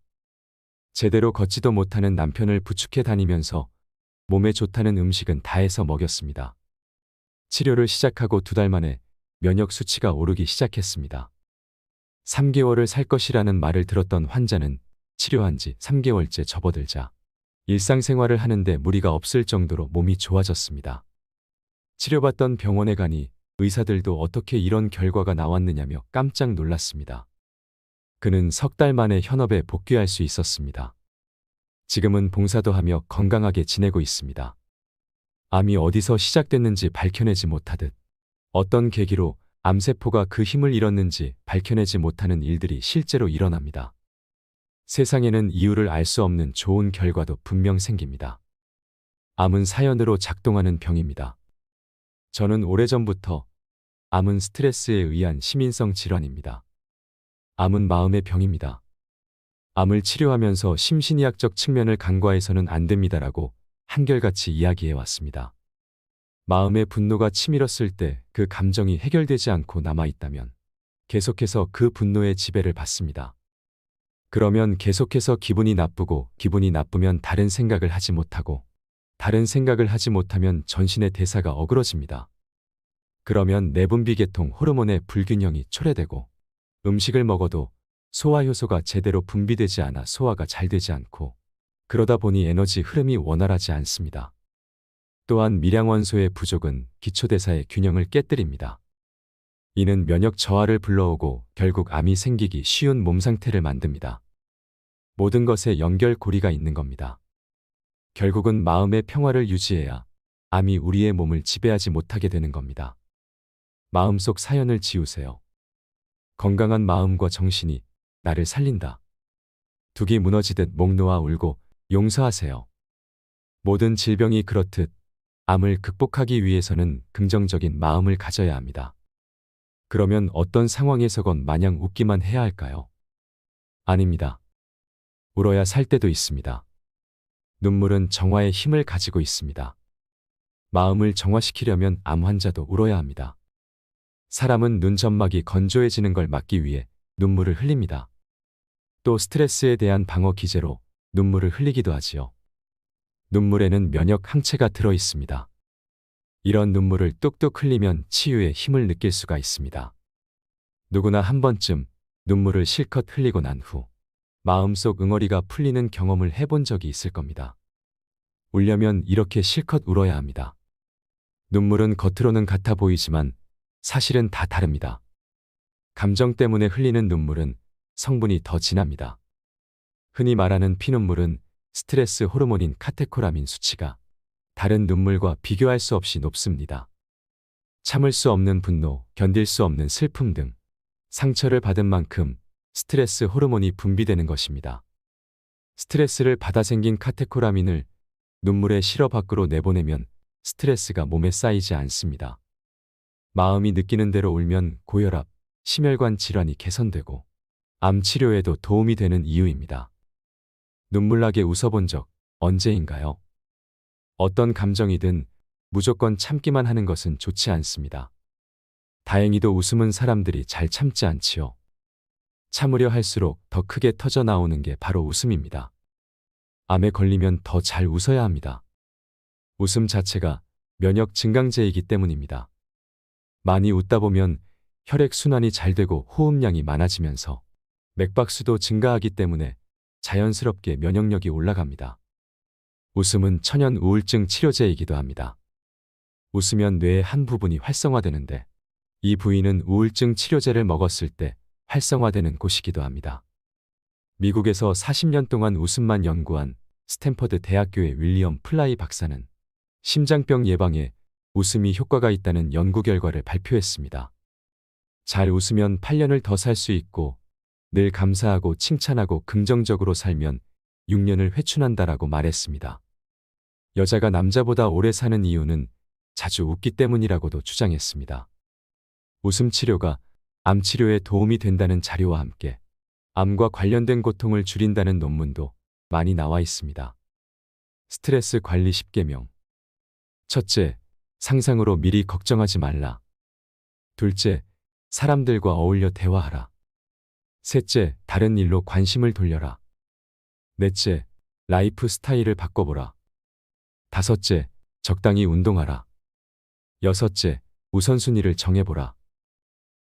제대로 걷지도 못하는 남편을 부축해 다니면서 몸에 좋다는 음식은 다 해서 먹였습니다. 치료를 시작하고 2달 만에 면역 수치가 오르기 시작했습니다. 3개월을 살 것이라는 말을 들었던 환자는 치료한 지 3개월째 접어들자 일상생활을 하는데 무리가 없을 정도로 몸이 좋아졌습니다. 치료받던 병원에 가니 의사들도 어떻게 이런 결과가 나왔느냐며 깜짝 놀랐습니다. 그는 3달 만에 현업에 복귀할 수 있었습니다. 지금은 봉사도 하며 건강하게 지내고 있습니다. 암이 어디서 시작됐는지 밝혀내지 못하듯 어떤 계기로 암세포가 그 힘을 잃었는지 밝혀내지 못하는 일들이 실제로 일어납니다. 세상에는 이유를 알 수 없는 좋은 결과도 분명 생깁니다. 암은 사연으로 작동하는 병입니다. 저는 오래전부터 암은 스트레스에 의한 시민성 질환입니다. 암은 마음의 병입니다. 암을 치료하면서 심신의학적 측면을 간과해서는 안 됩니다라고 한결같이 이야기해 왔습니다. 마음의 분노가 치밀었을 때 그 감정이 해결되지 않고 남아있다면 계속해서 그 분노의 지배를 받습니다. 그러면 계속해서 기분이 나쁘고 기분이 나쁘면 다른 생각을 하지 못하고 다른 생각을 하지 못하면 전신의 대사가 어그러집니다. 그러면 내분비계통 호르몬의 불균형이 초래되고 음식을 먹어도 소화효소가 제대로 분비되지 않아 소화가 잘 되지 않고 그러다 보니 에너지 흐름이 원활하지 않습니다. 또한 밀양원소의 부족은 기초대사의 균형을 깨뜨립니다. 이는 면역 저하를 불러오고 결국 암이 생기기 쉬운 몸 상태를 만듭니다. 모든 것에 연결고리가 있는 겁니다. 결국은 마음의 평화를 유지해야 암이 우리의 몸을 지배하지 못하게 되는 겁니다. 마음속 사연을 지우세요. 건강한 마음과 정신이 나를 살린다. 둑이 무너지듯 목 놓아 울고 용서하세요. 모든 질병이 그렇듯 암을 극복하기 위해서는 긍정적인 마음을 가져야 합니다. 그러면 어떤 상황에서건 마냥 웃기만 해야 할까요? 아닙니다. 울어야 살 때도 있습니다. 눈물은 정화의 힘을 가지고 있습니다. 마음을 정화시키려면 암 환자도 울어야 합니다. 사람은 눈 점막이 건조해지는 걸 막기 위해 눈물을 흘립니다. 또 스트레스에 대한 방어 기제로 눈물을 흘리기도 하지요. 눈물에는 면역 항체가 들어 있습니다. 이런 눈물을 뚝뚝 흘리면 치유의 힘을 느낄 수가 있습니다. 누구나 한 번쯤 눈물을 실컷 흘리고 난 후 마음속 응어리가 풀리는 경험을 해본 적이 있을 겁니다. 울려면 이렇게 실컷 울어야 합니다. 눈물은 겉으로는 같아 보이지만 사실은 다 다릅니다. 감정 때문에 흘리는 눈물은 성분이 더 진합니다. 흔히 말하는 피눈물은 스트레스 호르몬인 카테코라민 수치가 다른 눈물과 비교할 수 없이 높습니다. 참을 수 없는 분노, 견딜 수 없는 슬픔 등 상처를 받은 만큼 스트레스 호르몬이 분비되는 것입니다. 스트레스를 받아 생긴 카테코라민을 눈물에 실어 밖으로 내보내면 스트레스가 몸에 쌓이지 않습니다. 마음이 느끼는 대로 울면 고혈압, 심혈관 질환이 개선되고 암 치료에도 도움이 되는 이유입니다. 눈물나게 웃어본 적 언제인가요? 어떤 감정이든 무조건 참기만 하는 것은 좋지 않습니다. 다행히도 웃음은 사람들이 잘 참지 않지요. 참으려 할수록 더 크게 터져 나오는 게 바로 웃음입니다. 암에 걸리면 더 잘 웃어야 합니다. 웃음 자체가 면역 증강제이기 때문입니다. 많이 웃다 보면 혈액순환이 잘 되고 호흡량이 많아지면서 맥박수도 증가하기 때문에 자연스럽게 면역력이 올라갑니다. 웃음은 천연 우울증 치료제이기도 합니다. 웃으면 뇌의 한 부분이 활성화되는데 이 부위는 우울증 치료제를 먹었을 때 활성화되는 곳이기도 합니다. 미국에서 40년 동안 웃음만 연구한 스탠퍼드 대학교의 윌리엄 플라이 박사는 심장병 예방에 웃음이 효과가 있다는 연구 결과를 발표했습니다. 잘 웃으면 8년을 더 살 수 있고 늘 감사하고 칭찬하고 긍정적으로 살면 6년을 회춘한다라고 말했습니다. 여자가 남자보다 오래 사는 이유는 자주 웃기 때문이라고도 주장했습니다. 웃음 치료가 암 치료에 도움이 된다는 자료와 함께 암과 관련된 고통을 줄인다는 논문도 많이 나와 있습니다. 스트레스 관리 10계명. 첫째, 상상으로 미리 걱정하지 말라. 둘째, 사람들과 어울려 대화하라. 셋째, 다른 일로 관심을 돌려라. 넷째, 라이프 스타일을 바꿔보라. 다섯째, 적당히 운동하라. 여섯째, 우선순위를 정해보라.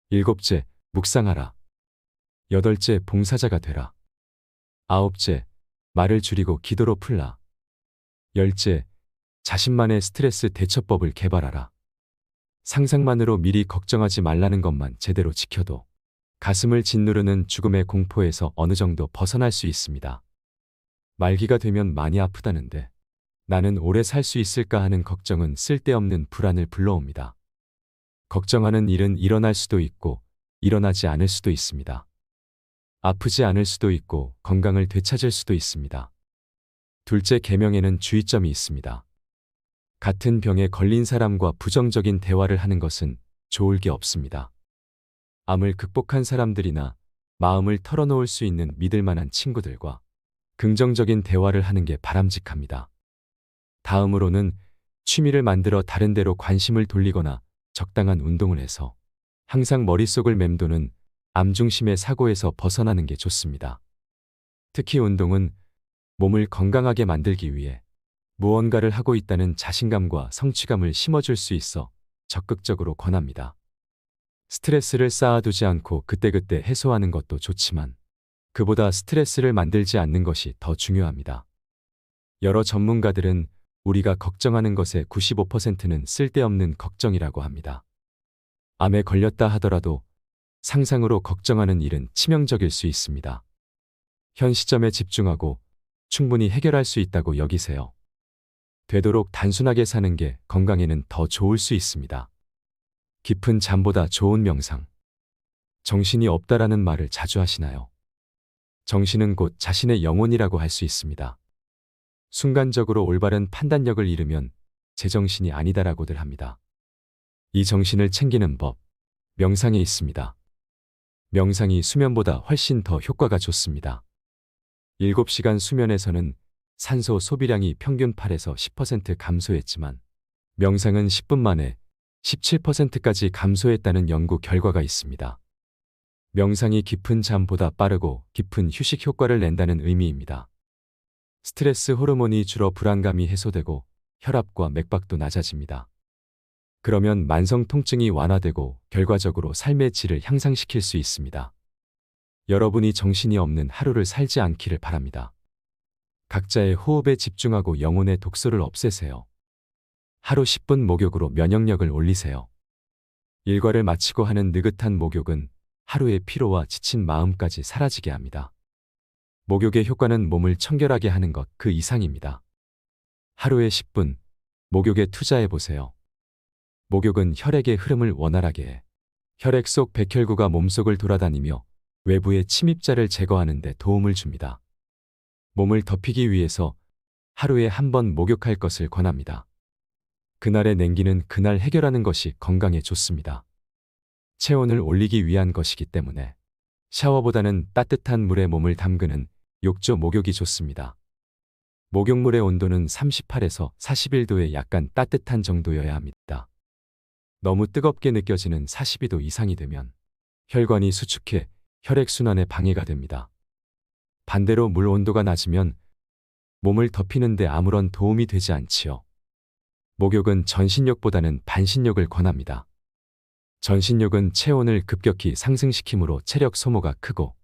일곱째, 묵상하라. 여덟째, 봉사자가 되라. 아홉째, 말을 줄이고 기도로 풀라. 열째, 자신만의 스트레스 대처법을 개발하라. 상상만으로 미리 걱정하지 말라는 것만 제대로 지켜도 가슴을 짓누르는 죽음의 공포에서 어느 정도 벗어날 수 있습니다. 말기가 되면 많이 아프다는데 나는 오래 살 수 있을까 하는 걱정은 쓸데없는 불안을 불러옵니다. 걱정하는 일은 일어날 수도 있고 일어나지 않을 수도 있습니다. 아프지 않을 수도 있고 건강을 되찾을 수도 있습니다. 둘째 계명에는 주의점이 있습니다. 같은 병에 걸린 사람과 부정적인 대화를 하는 것은 좋을 게 없습니다. 암을 극복한 사람들이나 마음을 털어놓을 수 있는 믿을 만한 친구들과 긍정적인 대화를 하는 게 바람직합니다. 다음으로는 취미를 만들어 다른 데로 관심을 돌리거나 적당한 운동을 해서 항상 머릿속을 맴도는 암 중심의 사고에서 벗어나는 게 좋습니다. 특히 운동은 몸을 건강하게 만들기 위해 무언가를 하고 있다는 자신감과 성취감을 심어줄 수 있어 적극적으로 권합니다. 스트레스를 쌓아두지 않고 그때그때 해소하는 것도 좋지만 그보다 스트레스를 만들지 않는 것이 더 중요합니다. 여러 전문가들은 우리가 걱정하는 것의 95%는 쓸데없는 걱정이라고 합니다. 암에 걸렸다 하더라도 상상으로 걱정하는 일은 치명적일 수 있습니다. 현 시점에 집중하고 충분히 해결할 수 있다고 여기세요. 되도록 단순하게 사는 게 건강에는 더 좋을 수 있습니다. 깊은 잠보다 좋은 명상. 정신이 없다라는 말을 자주 하시나요? 정신은 곧 자신의 영혼이라고 할 수 있습니다. 순간적으로 올바른 판단력을 잃으면 제정신이 아니다라고들 합니다. 이 정신을 챙기는 법, 명상에 있습니다. 명상이 수면보다 훨씬 더 효과가 좋습니다. 7시간 수면에서는 산소 소비량이 평균 8에서 10% 감소했지만 명상은 10분 만에 17%까지 감소했다는 연구 결과가 있습니다. 명상이 깊은 잠보다 빠르고 깊은 휴식 효과를 낸다는 의미입니다. 스트레스 호르몬이 줄어 불안감이 해소되고 혈압과 맥박도 낮아집니다. 그러면 만성 통증이 완화되고 결과적으로 삶의 질을 향상시킬 수 있습니다. 여러분이 정신이 없는 하루를 살지 않기를 바랍니다. 각자의 호흡에 집중하고 영혼의 독소를 없애세요. 하루 10분 목욕으로 면역력을 올리세요. 일과를 마치고 하는 느긋한 목욕은 하루의 피로와 지친 마음까지 사라지게 합니다. 목욕의 효과는 몸을 청결하게 하는 것 그 이상입니다. 하루에 10분 목욕에 투자해 보세요. 목욕은 혈액의 흐름을 원활하게 해 혈액 속 백혈구가 몸속을 돌아다니며 외부의 침입자를 제거하는 데 도움을 줍니다. 몸을 덮이기 위해서 하루에 한 번 목욕할 것을 권합니다. 그날의 냉기는 그날 해결하는 것이 건강에 좋습니다. 체온을 올리기 위한 것이기 때문에 샤워보다는 따뜻한 물에 몸을 담그는 욕조 목욕이 좋습니다. 목욕물의 온도는 38에서 41도의 약간 따뜻한 정도여야 합니다. 너무 뜨겁게 느껴지는 42도 이상이 되면 혈관이 수축해 혈액순환에 방해가 됩니다. 반대로 물 온도가 낮으면 몸을 덮이는데 아무런 도움이 되지 않지요. 목욕은 전신욕보다는 반신욕을 권합니다. 전신욕은 체온을 급격히 상승시키므로 체력 소모가 크고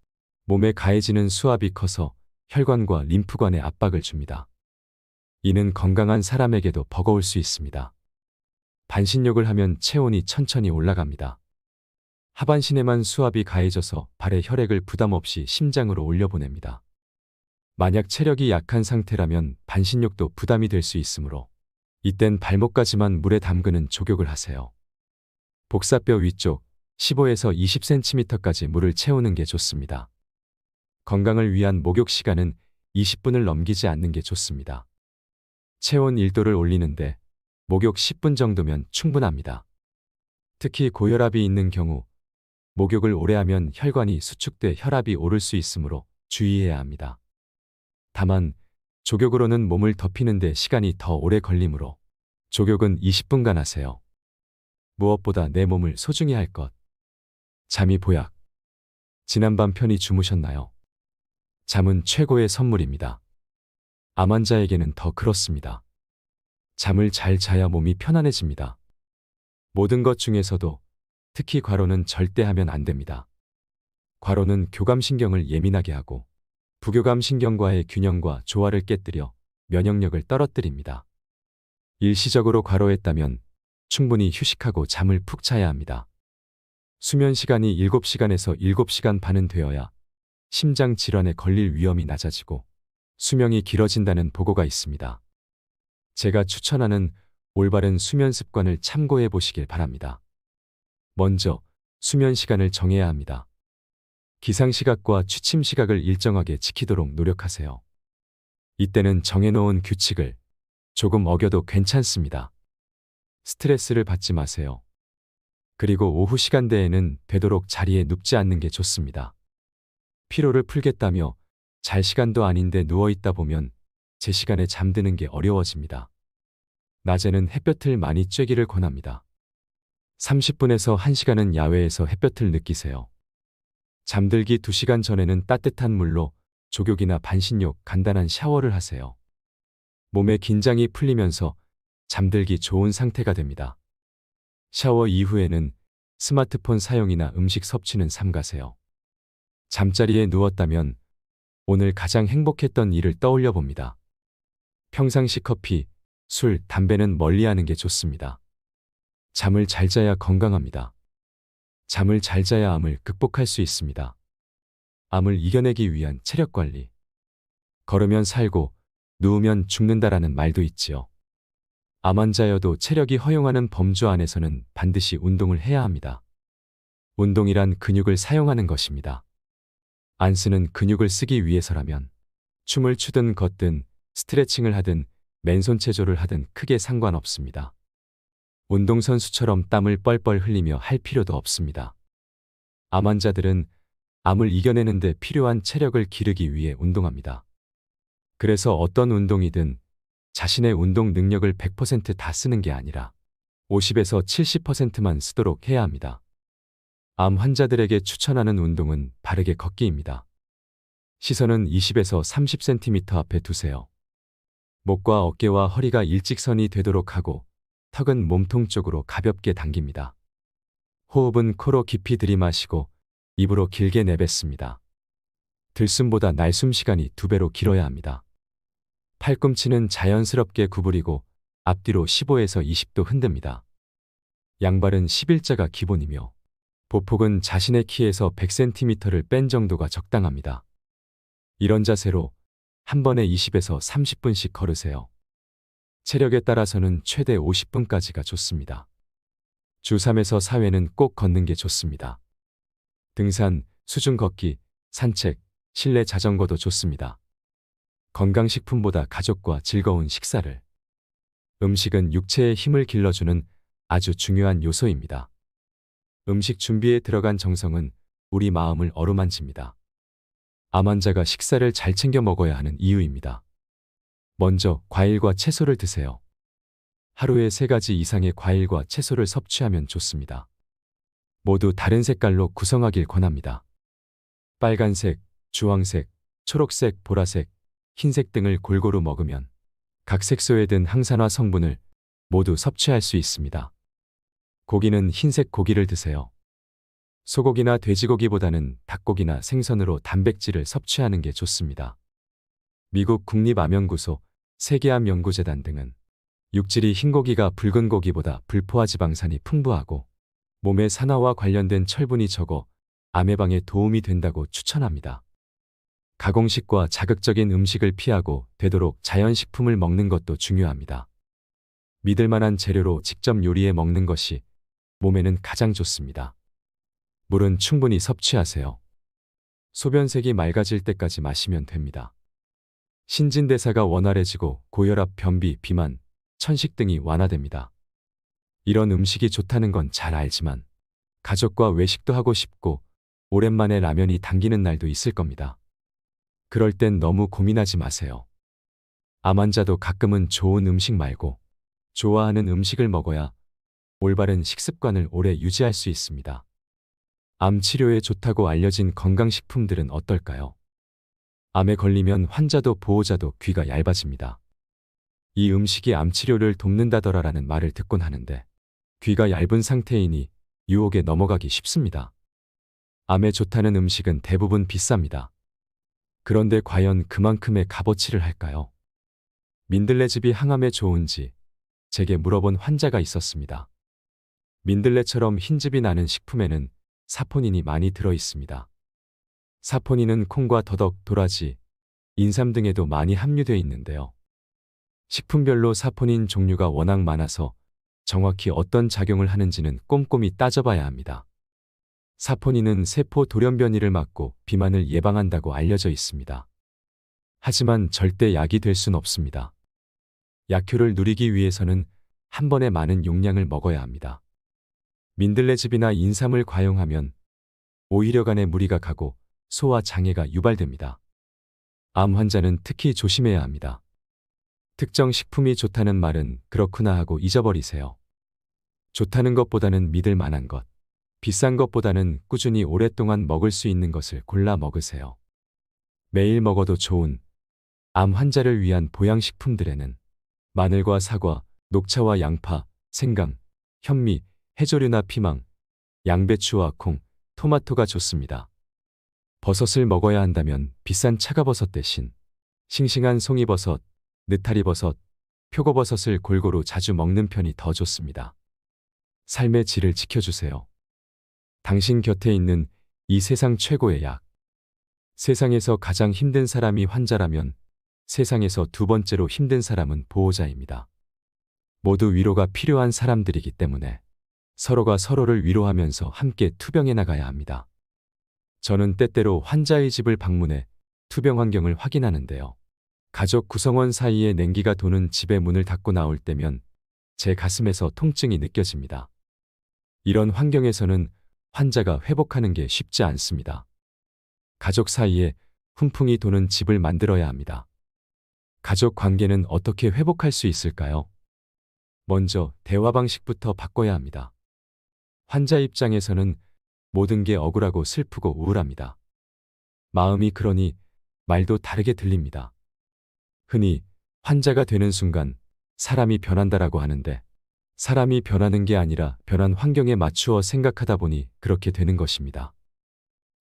몸에 가해지는 수압이 커서 혈관과 림프관에 압박을 줍니다. 이는 건강한 사람에게도 버거울 수 있습니다. 반신욕을 하면 체온이 천천히 올라갑니다. 하반신에만 수압이 가해져서 발의 혈액을 부담 없이 심장으로 올려보냅니다. 만약 체력이 약한 상태라면 반신욕도 부담이 될 수 있으므로 이땐 발목까지만 물에 담그는 조욕을 하세요. 복사뼈 위쪽 15에서 20cm까지 물을 채우는 게 좋습니다. 건강을 위한 목욕 시간은 20분을 넘기지 않는 게 좋습니다. 체온 1도를 올리는데 목욕 10분 정도면 충분합니다. 특히 고혈압이 있는 경우 목욕을 오래 하면 혈관이 수축돼 혈압이 오를 수 있으므로 주의해야 합니다. 다만 조욕으로는 몸을 덮이는데 시간이 더 오래 걸리므로 조욕은 20분간 하세요. 무엇보다 내 몸을 소중히 할 것. 잠이 보약. 지난밤 편히 주무셨나요? 잠은 최고의 선물입니다. 암 환자에게는 더 그렇습니다. 잠을 잘 자야 몸이 편안해집니다. 모든 것 중에서도 특히 과로는 절대 하면 안 됩니다. 과로는 교감신경을 예민하게 하고 부교감신경과의 균형과 조화를 깨뜨려 면역력을 떨어뜨립니다. 일시적으로 과로했다면 충분히 휴식하고 잠을 푹 자야 합니다. 수면 시간이 7시간에서 7시간 반은 되어야 심장 질환에 걸릴 위험이 낮아지고 수명이 길어진다는 보고가 있습니다. 제가 추천하는 올바른 수면 습관을 참고해 보시길 바랍니다. 먼저 수면 시간을 정해야 합니다. 기상시각과 취침시각을 일정하게 지키도록 노력하세요. 이때는 정해놓은 규칙을 조금 어겨도 괜찮습니다. 스트레스를 받지 마세요. 그리고 오후 시간대에는 되도록 자리에 눕지 않는 게 좋습니다. 피로를 풀겠다며 잘 시간도 아닌데 누워있다 보면 제 시간에 잠드는 게 어려워집니다. 낮에는 햇볕을 많이 쬐기를 권합니다. 30분에서 1시간은 야외에서 햇볕을 느끼세요. 잠들기 2시간 전에는 따뜻한 물로 조욕이나 반신욕, 간단한 샤워를 하세요. 몸의 긴장이 풀리면서 잠들기 좋은 상태가 됩니다. 샤워 이후에는 스마트폰 사용이나 음식 섭취는 삼가세요. 잠자리에 누웠다면 오늘 가장 행복했던 일을 떠올려 봅니다. 평상시 커피, 술, 담배는 멀리하는 게 좋습니다. 잠을 잘 자야 건강합니다. 잠을 잘 자야 암을 극복할 수 있습니다. 암을 이겨내기 위한 체력 관리. 걸으면 살고 누우면 죽는다라는 말도 있지요. 암 환자여도 체력이 허용하는 범주 안에서는 반드시 운동을 해야 합니다. 운동이란 근육을 사용하는 것입니다. 안 쓰는 근육을 쓰기 위해서라면 춤을 추든 걷든 스트레칭을 하든 맨손 체조를 하든 크게 상관없습니다. 운동선수처럼 땀을 뻘뻘 흘리며 할 필요도 없습니다. 암 환자들은 암을 이겨내는 데 필요한 체력을 기르기 위해 운동합니다. 그래서 어떤 운동이든 자신의 운동 능력을 100% 다 쓰는 게 아니라 50에서 70%만 쓰도록 해야 합니다. 암 환자들에게 추천하는 운동은 바르게 걷기입니다. 시선은 20에서 30cm 앞에 두세요. 목과 어깨와 허리가 일직선이 되도록 하고 턱은 몸통 쪽으로 가볍게 당깁니다. 호흡은 코로 깊이 들이마시고 입으로 길게 내뱉습니다. 들숨보다 날숨 시간이 2배로 길어야 합니다. 팔꿈치는 자연스럽게 구부리고 앞뒤로 15에서 20도 흔듭니다. 양발은 11자가 기본이며 보폭은 자신의 키에서 100cm를 뺀 정도가 적당합니다. 이런 자세로 한 번에 20에서 30분씩 걸으세요. 체력에 따라서는 최대 50분까지가 좋습니다. 주 3에서 4회는 꼭 걷는 게 좋습니다. 등산, 수중 걷기, 산책, 실내 자전거도 좋습니다. 건강식품보다 가족과 즐거운 식사를. 음식은 육체의 힘을 길러주는 아주 중요한 요소입니다. 음식 준비에 들어간 정성은 우리 마음을 어루만집니다. 암 환자가 식사를 잘 챙겨 먹어야 하는 이유입니다. 먼저 과일과 채소를 드세요. 하루에 3가지 이상의 과일과 채소를 섭취하면 좋습니다. 모두 다른 색깔로 구성하길 권합니다. 빨간색, 주황색, 초록색, 보라색, 흰색 등을 골고루 먹으면 각 색소에 든 항산화 성분을 모두 섭취할 수 있습니다. 고기는 흰색 고기를 드세요. 소고기나 돼지고기보다는 닭고기나 생선으로 단백질을 섭취하는 게 좋습니다. 미국 국립암연구소, 세계암연구재단 등은 육질이 흰 고기가 붉은 고기보다 불포화 지방산이 풍부하고 몸의 산화와 관련된 철분이 적어 암 예방에 도움이 된다고 추천합니다. 가공식과 자극적인 음식을 피하고 되도록 자연식품을 먹는 것도 중요합니다. 믿을 만한 재료로 직접 요리해 먹는 것이 몸에는 가장 좋습니다. 물은 충분히 섭취하세요. 소변색이 맑아질 때까지 마시면 됩니다. 신진대사가 원활해지고 고혈압, 변비, 비만, 천식 등이 완화됩니다. 이런 음식이 좋다는 건 잘 알지만 가족과 외식도 하고 싶고 오랜만에 라면이 당기는 날도 있을 겁니다. 그럴 땐 너무 고민하지 마세요. 암 환자도 가끔은 좋은 음식 말고 좋아하는 음식을 먹어야 올바른 식습관을 오래 유지할 수 있습니다. 암 치료에 좋다고 알려진 건강식품들은 어떨까요? 암에 걸리면 환자도 보호자도 귀가 얇아집니다. 이 음식이 암 치료를 돕는다더라라는 말을 듣곤 하는데 귀가 얇은 상태이니 유혹에 넘어가기 쉽습니다. 암에 좋다는 음식은 대부분 비쌉니다. 그런데 과연 그만큼의 값어치를 할까요? 민들레즙이 항암에 좋은지 제게 물어본 환자가 있었습니다. 민들레처럼 흰즙이 나는 식품에는 사포닌이 많이 들어 있습니다. 사포닌은 콩과 더덕, 도라지, 인삼 등에도 많이 함유되어 있는데요. 식품별로 사포닌 종류가 워낙 많아서 정확히 어떤 작용을 하는지는 꼼꼼히 따져봐야 합니다. 사포닌은 세포 돌연변이를 막고 비만을 예방한다고 알려져 있습니다. 하지만 절대 약이 될 순 없습니다. 약효를 누리기 위해서는 한 번에 많은 용량을 먹어야 합니다. 민들레즙이나 인삼을 과용하면 오히려 간에 무리가 가고 소화 장애가 유발됩니다. 암 환자는 특히 조심해야 합니다. 특정 식품이 좋다는 말은 그렇구나 하고 잊어버리세요. 좋다는 것보다는 믿을 만한 것, 비싼 것보다는 꾸준히 오랫동안 먹을 수 있는 것을 골라 먹으세요. 매일 먹어도 좋은 암 환자를 위한 보양식품들에는 마늘과 사과, 녹차와 양파, 생강, 현미, 해조류나 피망, 양배추와 콩, 토마토가 좋습니다. 버섯을 먹어야 한다면 비싼 차가버섯 대신 싱싱한 송이버섯, 느타리버섯, 표고버섯을 골고루 자주 먹는 편이 더 좋습니다. 삶의 질을 지켜주세요. 당신 곁에 있는 이 세상 최고의 약. 세상에서 가장 힘든 사람이 환자라면 세상에서 두 번째로 힘든 사람은 보호자입니다. 모두 위로가 필요한 사람들이기 때문에 서로가 서로를 위로하면서 함께 투병해 나가야 합니다. 저는 때때로 환자의 집을 방문해 투병 환경을 확인하는데요. 가족 구성원 사이에 냉기가 도는 집의 문을 닫고 나올 때면 제 가슴에서 통증이 느껴집니다. 이런 환경에서는 환자가 회복하는 게 쉽지 않습니다. 가족 사이에 훈풍이 도는 집을 만들어야 합니다. 가족 관계는 어떻게 회복할 수 있을까요? 먼저 대화 방식부터 바꿔야 합니다. 환자 입장에서는 모든 게 억울하고 슬프고 우울합니다. 마음이 그러니 말도 다르게 들립니다. 흔히 환자가 되는 순간 사람이 변한다라고 하는데 사람이 변하는 게 아니라 변한 환경에 맞추어 생각하다 보니 그렇게 되는 것입니다.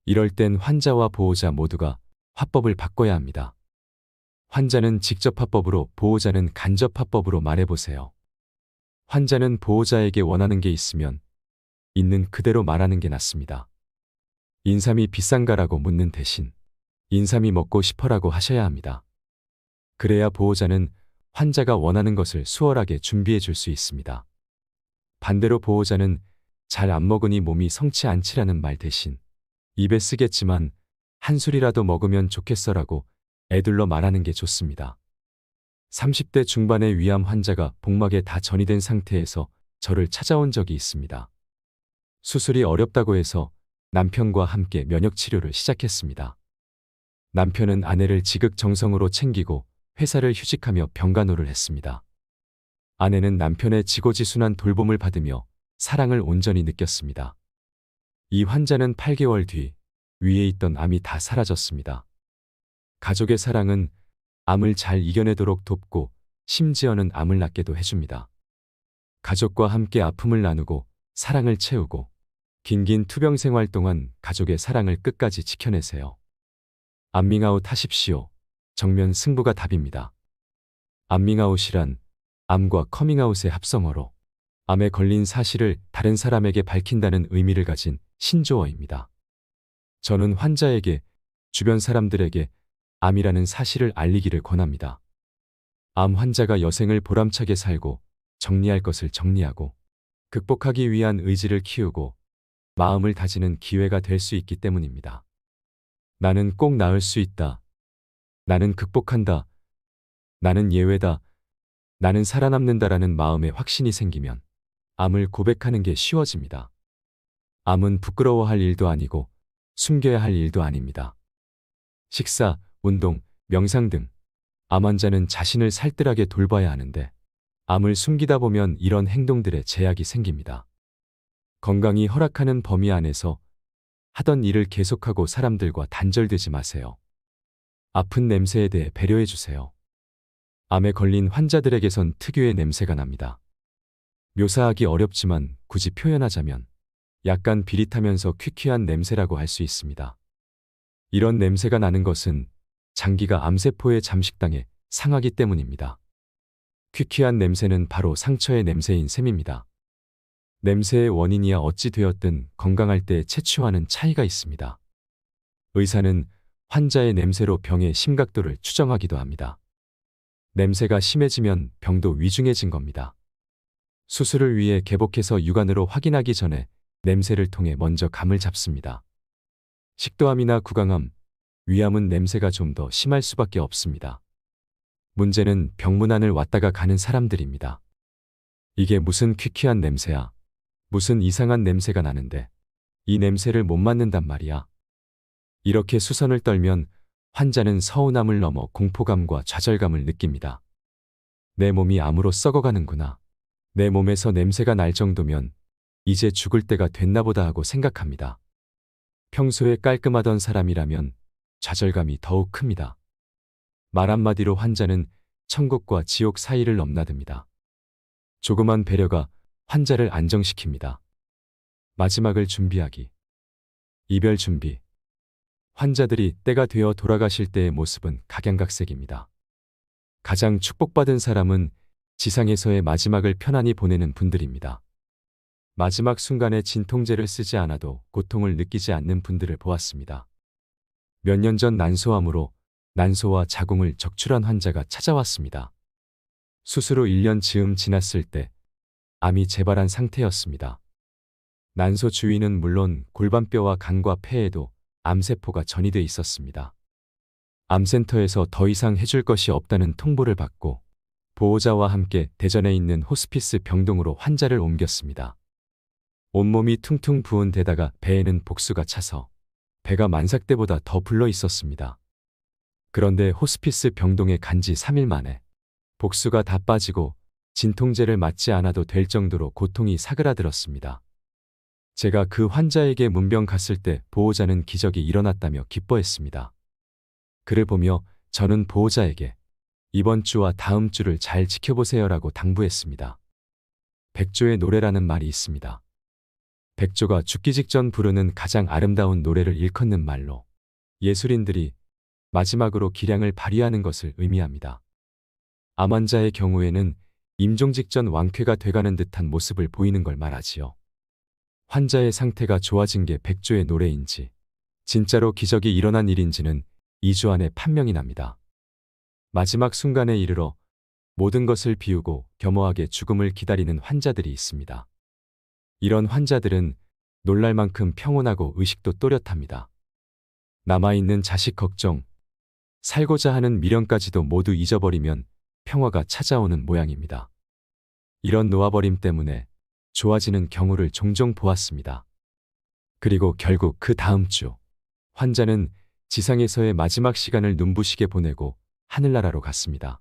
이럴 땐 환자와 보호자 모두가 화법을 바꿔야 합니다. 환자는 직접 화법으로, 보호자는 간접 화법으로 말해보세요. 환자는 보호자에게 원하는 게 있으면 있는 그대로 말하는 게 낫습니다. 인삼이 비싼가라고 묻는 대신 인삼이 먹고 싶어라고 하셔야 합니다. 그래야 보호자는 환자가 원하는 것을 수월하게 준비해 줄 수 있습니다. 반대로 보호자는 잘 안 먹으니 몸이 성치 않지라는 말 대신 입에 쓰겠지만 한 술이라도 먹으면 좋겠어라고 애둘러 말하는 게 좋습니다. 30대 중반의 위암 환자가 복막에 다 전이 된 상태에서 저를 찾아온 적이 있습니다. 수술이 어렵다고 해서 남편과 함께 면역치료를 시작했습니다. 남편은 아내를 지극정성으로 챙기고 회사를 휴직하며 병간호를 했습니다. 아내는 남편의 지고지순한 돌봄을 받으며 사랑을 온전히 느꼈습니다. 이 환자는 8개월 뒤 위에 있던 암이 다 사라졌습니다. 가족의 사랑은 암을 잘 이겨내도록 돕고 심지어는 암을 낫게도 해줍니다. 가족과 함께 아픔을 나누고 사랑을 채우고 긴긴 투병 생활 동안 가족의 사랑을 끝까지 지켜내세요. 암밍아웃 하십시오. 정면 승부가 답입니다. 암밍아웃이란 암과 커밍아웃의 합성어로 암에 걸린 사실을 다른 사람에게 밝힌다는 의미를 가진 신조어입니다. 저는 환자에게, 주변 사람들에게 암이라는 사실을 알리기를 권합니다. 암 환자가 여생을 보람차게 살고 정리할 것을 정리하고 극복하기 위한 의지를 키우고 마음을 다지는 기회가 될 수 있기 때문입니다. 나는 꼭 나을 수 있다. 나는 극복한다. 나는 예외다. 나는 살아남는다라는 마음에 확신이 생기면 암을 고백하는 게 쉬워집니다. 암은 부끄러워할 일도 아니고 숨겨야 할 일도 아닙니다. 식사, 운동, 명상 등 암 환자는 자신을 살뜰하게 돌봐야 하는데 암을 숨기다 보면 이런 행동들에 제약이 생깁니다. 건강이 허락하는 범위 안에서 하던 일을 계속하고 사람들과 단절되지 마세요. 아픈 냄새에 대해 배려해 주세요. 암에 걸린 환자들에게선 특유의 냄새가 납니다. 묘사하기 어렵지만 굳이 표현하자면 약간 비릿하면서 퀴퀴한 냄새라고 할 수 있습니다. 이런 냄새가 나는 것은 장기가 암세포에 잠식당해 상하기 때문입니다. 퀴퀴한 냄새는 바로 상처의 냄새인 셈입니다. 냄새의 원인이야 어찌 되었든 건강할 때 채취와는 차이가 있습니다. 의사는 환자의 냄새로 병의 심각도를 추정하기도 합니다. 냄새가 심해지면 병도 위중해진 겁니다. 수술을 위해 개복해서 육안으로 확인하기 전에 냄새를 통해 먼저 감을 잡습니다. 식도암이나 구강암, 위암은 냄새가 좀 더 심할 수밖에 없습니다. 문제는 병문안을 왔다가 가는 사람들입니다. 이게 무슨 퀴퀴한 냄새야? 무슨 이상한 냄새가 나는데 이 냄새를 못 맡는단 말이야. 이렇게 수선을 떨면 환자는 서운함을 넘어 공포감과 좌절감을 느낍니다. 내 몸이 암으로 썩어가는구나. 내 몸에서 냄새가 날 정도면 이제 죽을 때가 됐나 보다 하고 생각합니다. 평소에 깔끔하던 사람이라면 좌절감이 더욱 큽니다. 말 한마디로 환자는 천국과 지옥 사이를 넘나듭니다. 조그만 배려가 환자를 안정시킵니다. 마지막을 준비하기. 이별 준비. 환자들이 때가 되어 돌아가실 때의 모습은 각양각색입니다. 가장 축복받은 사람은 지상에서의 마지막을 편안히 보내는 분들입니다. 마지막 순간에 진통제를 쓰지 않아도 고통을 느끼지 않는 분들을 보았습니다. 몇 년 전 난소암으로 난소와 자궁을 적출한 환자가 찾아왔습니다. 수술 후 1년 즈음 지났을 때 암이 재발한 상태였습니다. 난소 주위는 물론 골반뼈와 간과 폐에도 암세포가 전이돼 있었습니다. 암센터에서 더 이상 해줄 것이 없다는 통보를 받고 보호자와 함께 대전에 있는 호스피스 병동으로 환자를 옮겼습니다. 온몸이 퉁퉁 부은 데다가 배에는 복수가 차서 배가 만삭 때보다 더 불러 있었습니다. 그런데 호스피스 병동에 간 지 3일 만에 복수가 다 빠지고 진통제를 맞지 않아도 될 정도로 고통이 사그라들었습니다. 제가 그 환자에게 문병 갔을 때 보호자는 기적이 일어났다며 기뻐했습니다. 그를 보며 저는 보호자에게 이번 주와 다음 주를 잘 지켜보세요라고 당부했습니다. 백조의 노래라는 말이 있습니다. 백조가 죽기 직전 부르는 가장 아름다운 노래를 일컫는 말로 예술인들이 마지막으로 기량을 발휘하는 것을 의미합니다. 암 환자의 경우에는 임종 직전 완쾌가 돼가는 듯한 모습을 보이는 걸 말하지요. 환자의 상태가 좋아진 게 백조의 노래인지 진짜로 기적이 일어난 일인지는 2주 안에 판명이 납니다. 마지막 순간에 이르러 모든 것을 비우고 겸허하게 죽음을 기다리는 환자들이 있습니다. 이런 환자들은 놀랄 만큼 평온하고 의식도 또렷합니다. 남아있는 자식 걱정, 살고자 하는 미련까지도 모두 잊어버리면 평화가 찾아오는 모양입니다. 이런 놓아버림 때문에 좋아지는 경우를 종종 보았습니다. 그리고 결국 그 다음 주 환자는 지상에서의 마지막 시간을 눈부시게 보내고 하늘나라로 갔습니다.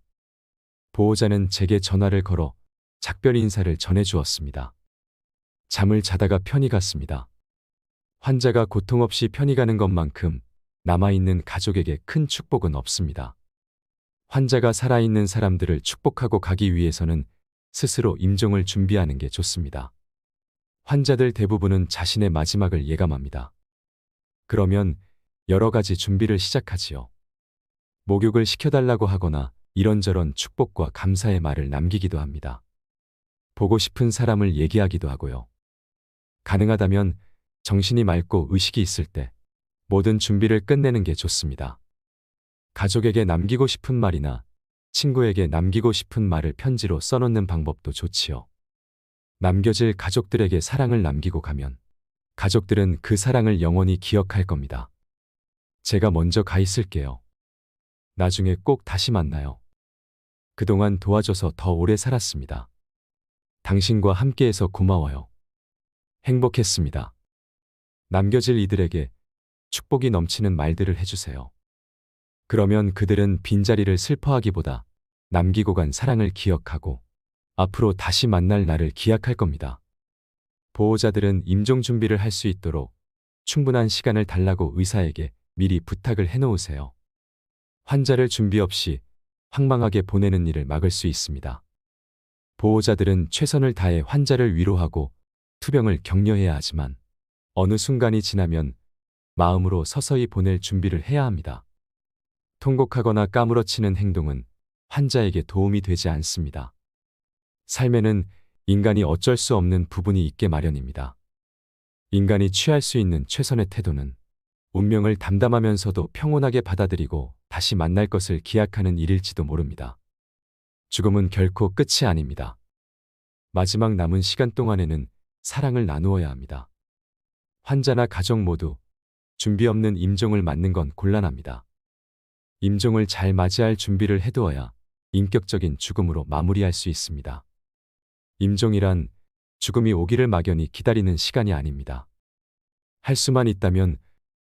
보호자는 제게 전화를 걸어 작별 인사를 전해주었습니다. 잠을 자다가 편히 갔습니다. 환자가 고통 없이 편히 가는 것만큼 남아있는 가족에게 큰 축복은 없습니다. 환자가 살아있는 사람들을 축복하고 가기 위해서는 스스로 임종을 준비하는 게 좋습니다. 환자들 대부분은 자신의 마지막을 예감합니다. 그러면 여러 가지 준비를 시작하지요. 목욕을 시켜달라고 하거나 이런저런 축복과 감사의 말을 남기기도 합니다. 보고 싶은 사람을 얘기하기도 하고요. 가능하다면 정신이 맑고 의식이 있을 때 모든 준비를 끝내는 게 좋습니다. 가족에게 남기고 싶은 말이나 친구에게 남기고 싶은 말을 편지로 써놓는 방법도 좋지요. 남겨질 가족들에게 사랑을 남기고 가면 가족들은 그 사랑을 영원히 기억할 겁니다. 제가 먼저 가 있을게요. 나중에 꼭 다시 만나요. 그동안 도와줘서 더 오래 살았습니다. 당신과 함께해서 고마워요. 행복했습니다. 남겨질 이들에게 축복이 넘치는 말들을 해주세요. 그러면 그들은 빈자리를 슬퍼하기보다 남기고 간 사랑을 기억하고 앞으로 다시 만날 날을 기약할 겁니다. 보호자들은 임종 준비를 할 수 있도록 충분한 시간을 달라고 의사에게 미리 부탁을 해놓으세요. 환자를 준비 없이 황망하게 보내는 일을 막을 수 있습니다. 보호자들은 최선을 다해 환자를 위로하고 투병을 격려해야 하지만 어느 순간이 지나면 마음으로 서서히 보낼 준비를 해야 합니다. 통곡하거나 까무러치는 행동은 환자에게 도움이 되지 않습니다. 삶에는 인간이 어쩔 수 없는 부분이 있게 마련입니다. 인간이 취할 수 있는 최선의 태도는 운명을 담담하면서도 평온하게 받아들이고 다시 만날 것을 기약하는 일일지도 모릅니다. 죽음은 결코 끝이 아닙니다. 마지막 남은 시간 동안에는 사랑을 나누어야 합니다. 환자나 가족 모두 준비 없는 임종을 맞는 건 곤란합니다. 임종을 잘 맞이할 준비를 해두어야 인격적인 죽음으로 마무리할 수 있습니다. 임종이란 죽음이 오기를 막연히 기다리는 시간이 아닙니다. 할 수만 있다면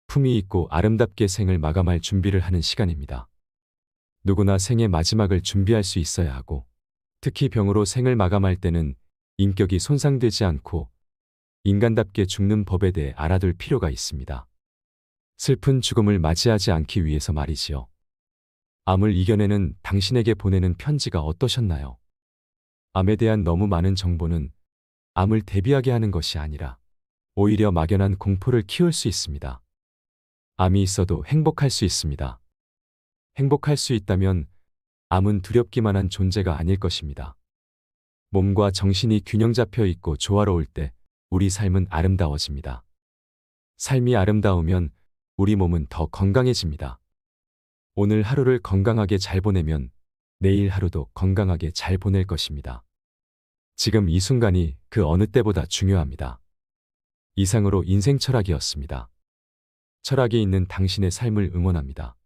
품위 있고 아름답게 생을 마감할 준비를 하는 시간입니다. 누구나 생의 마지막을 준비할 수 있어야 하고 특히 병으로 생을 마감할 때는 인격이 손상되지 않고 인간답게 죽는 법에 대해 알아둘 필요가 있습니다. 슬픈 죽음을 맞이하지 않기 위해서 말이지요. 암을 이겨내는 당신에게 보내는 편지가 어떠셨나요? 암에 대한 너무 많은 정보는 암을 대비하게 하는 것이 아니라 오히려 막연한 공포를 키울 수 있습니다. 암이 있어도 행복할 수 있습니다. 행복할 수 있다면 암은 두렵기만 한 존재가 아닐 것입니다. 몸과 정신이 균형 잡혀 있고 조화로울 때 우리 삶은 아름다워집니다. 삶이 아름다우면 우리 몸은 더 건강해집니다. 오늘 하루를 건강하게 잘 보내면 내일 하루도 건강하게 잘 보낼 것입니다. 지금 이 순간이 그 어느 때보다 중요합니다. 이상으로 인생 철학이었습니다. 철학이 있는 당신의 삶을 응원합니다.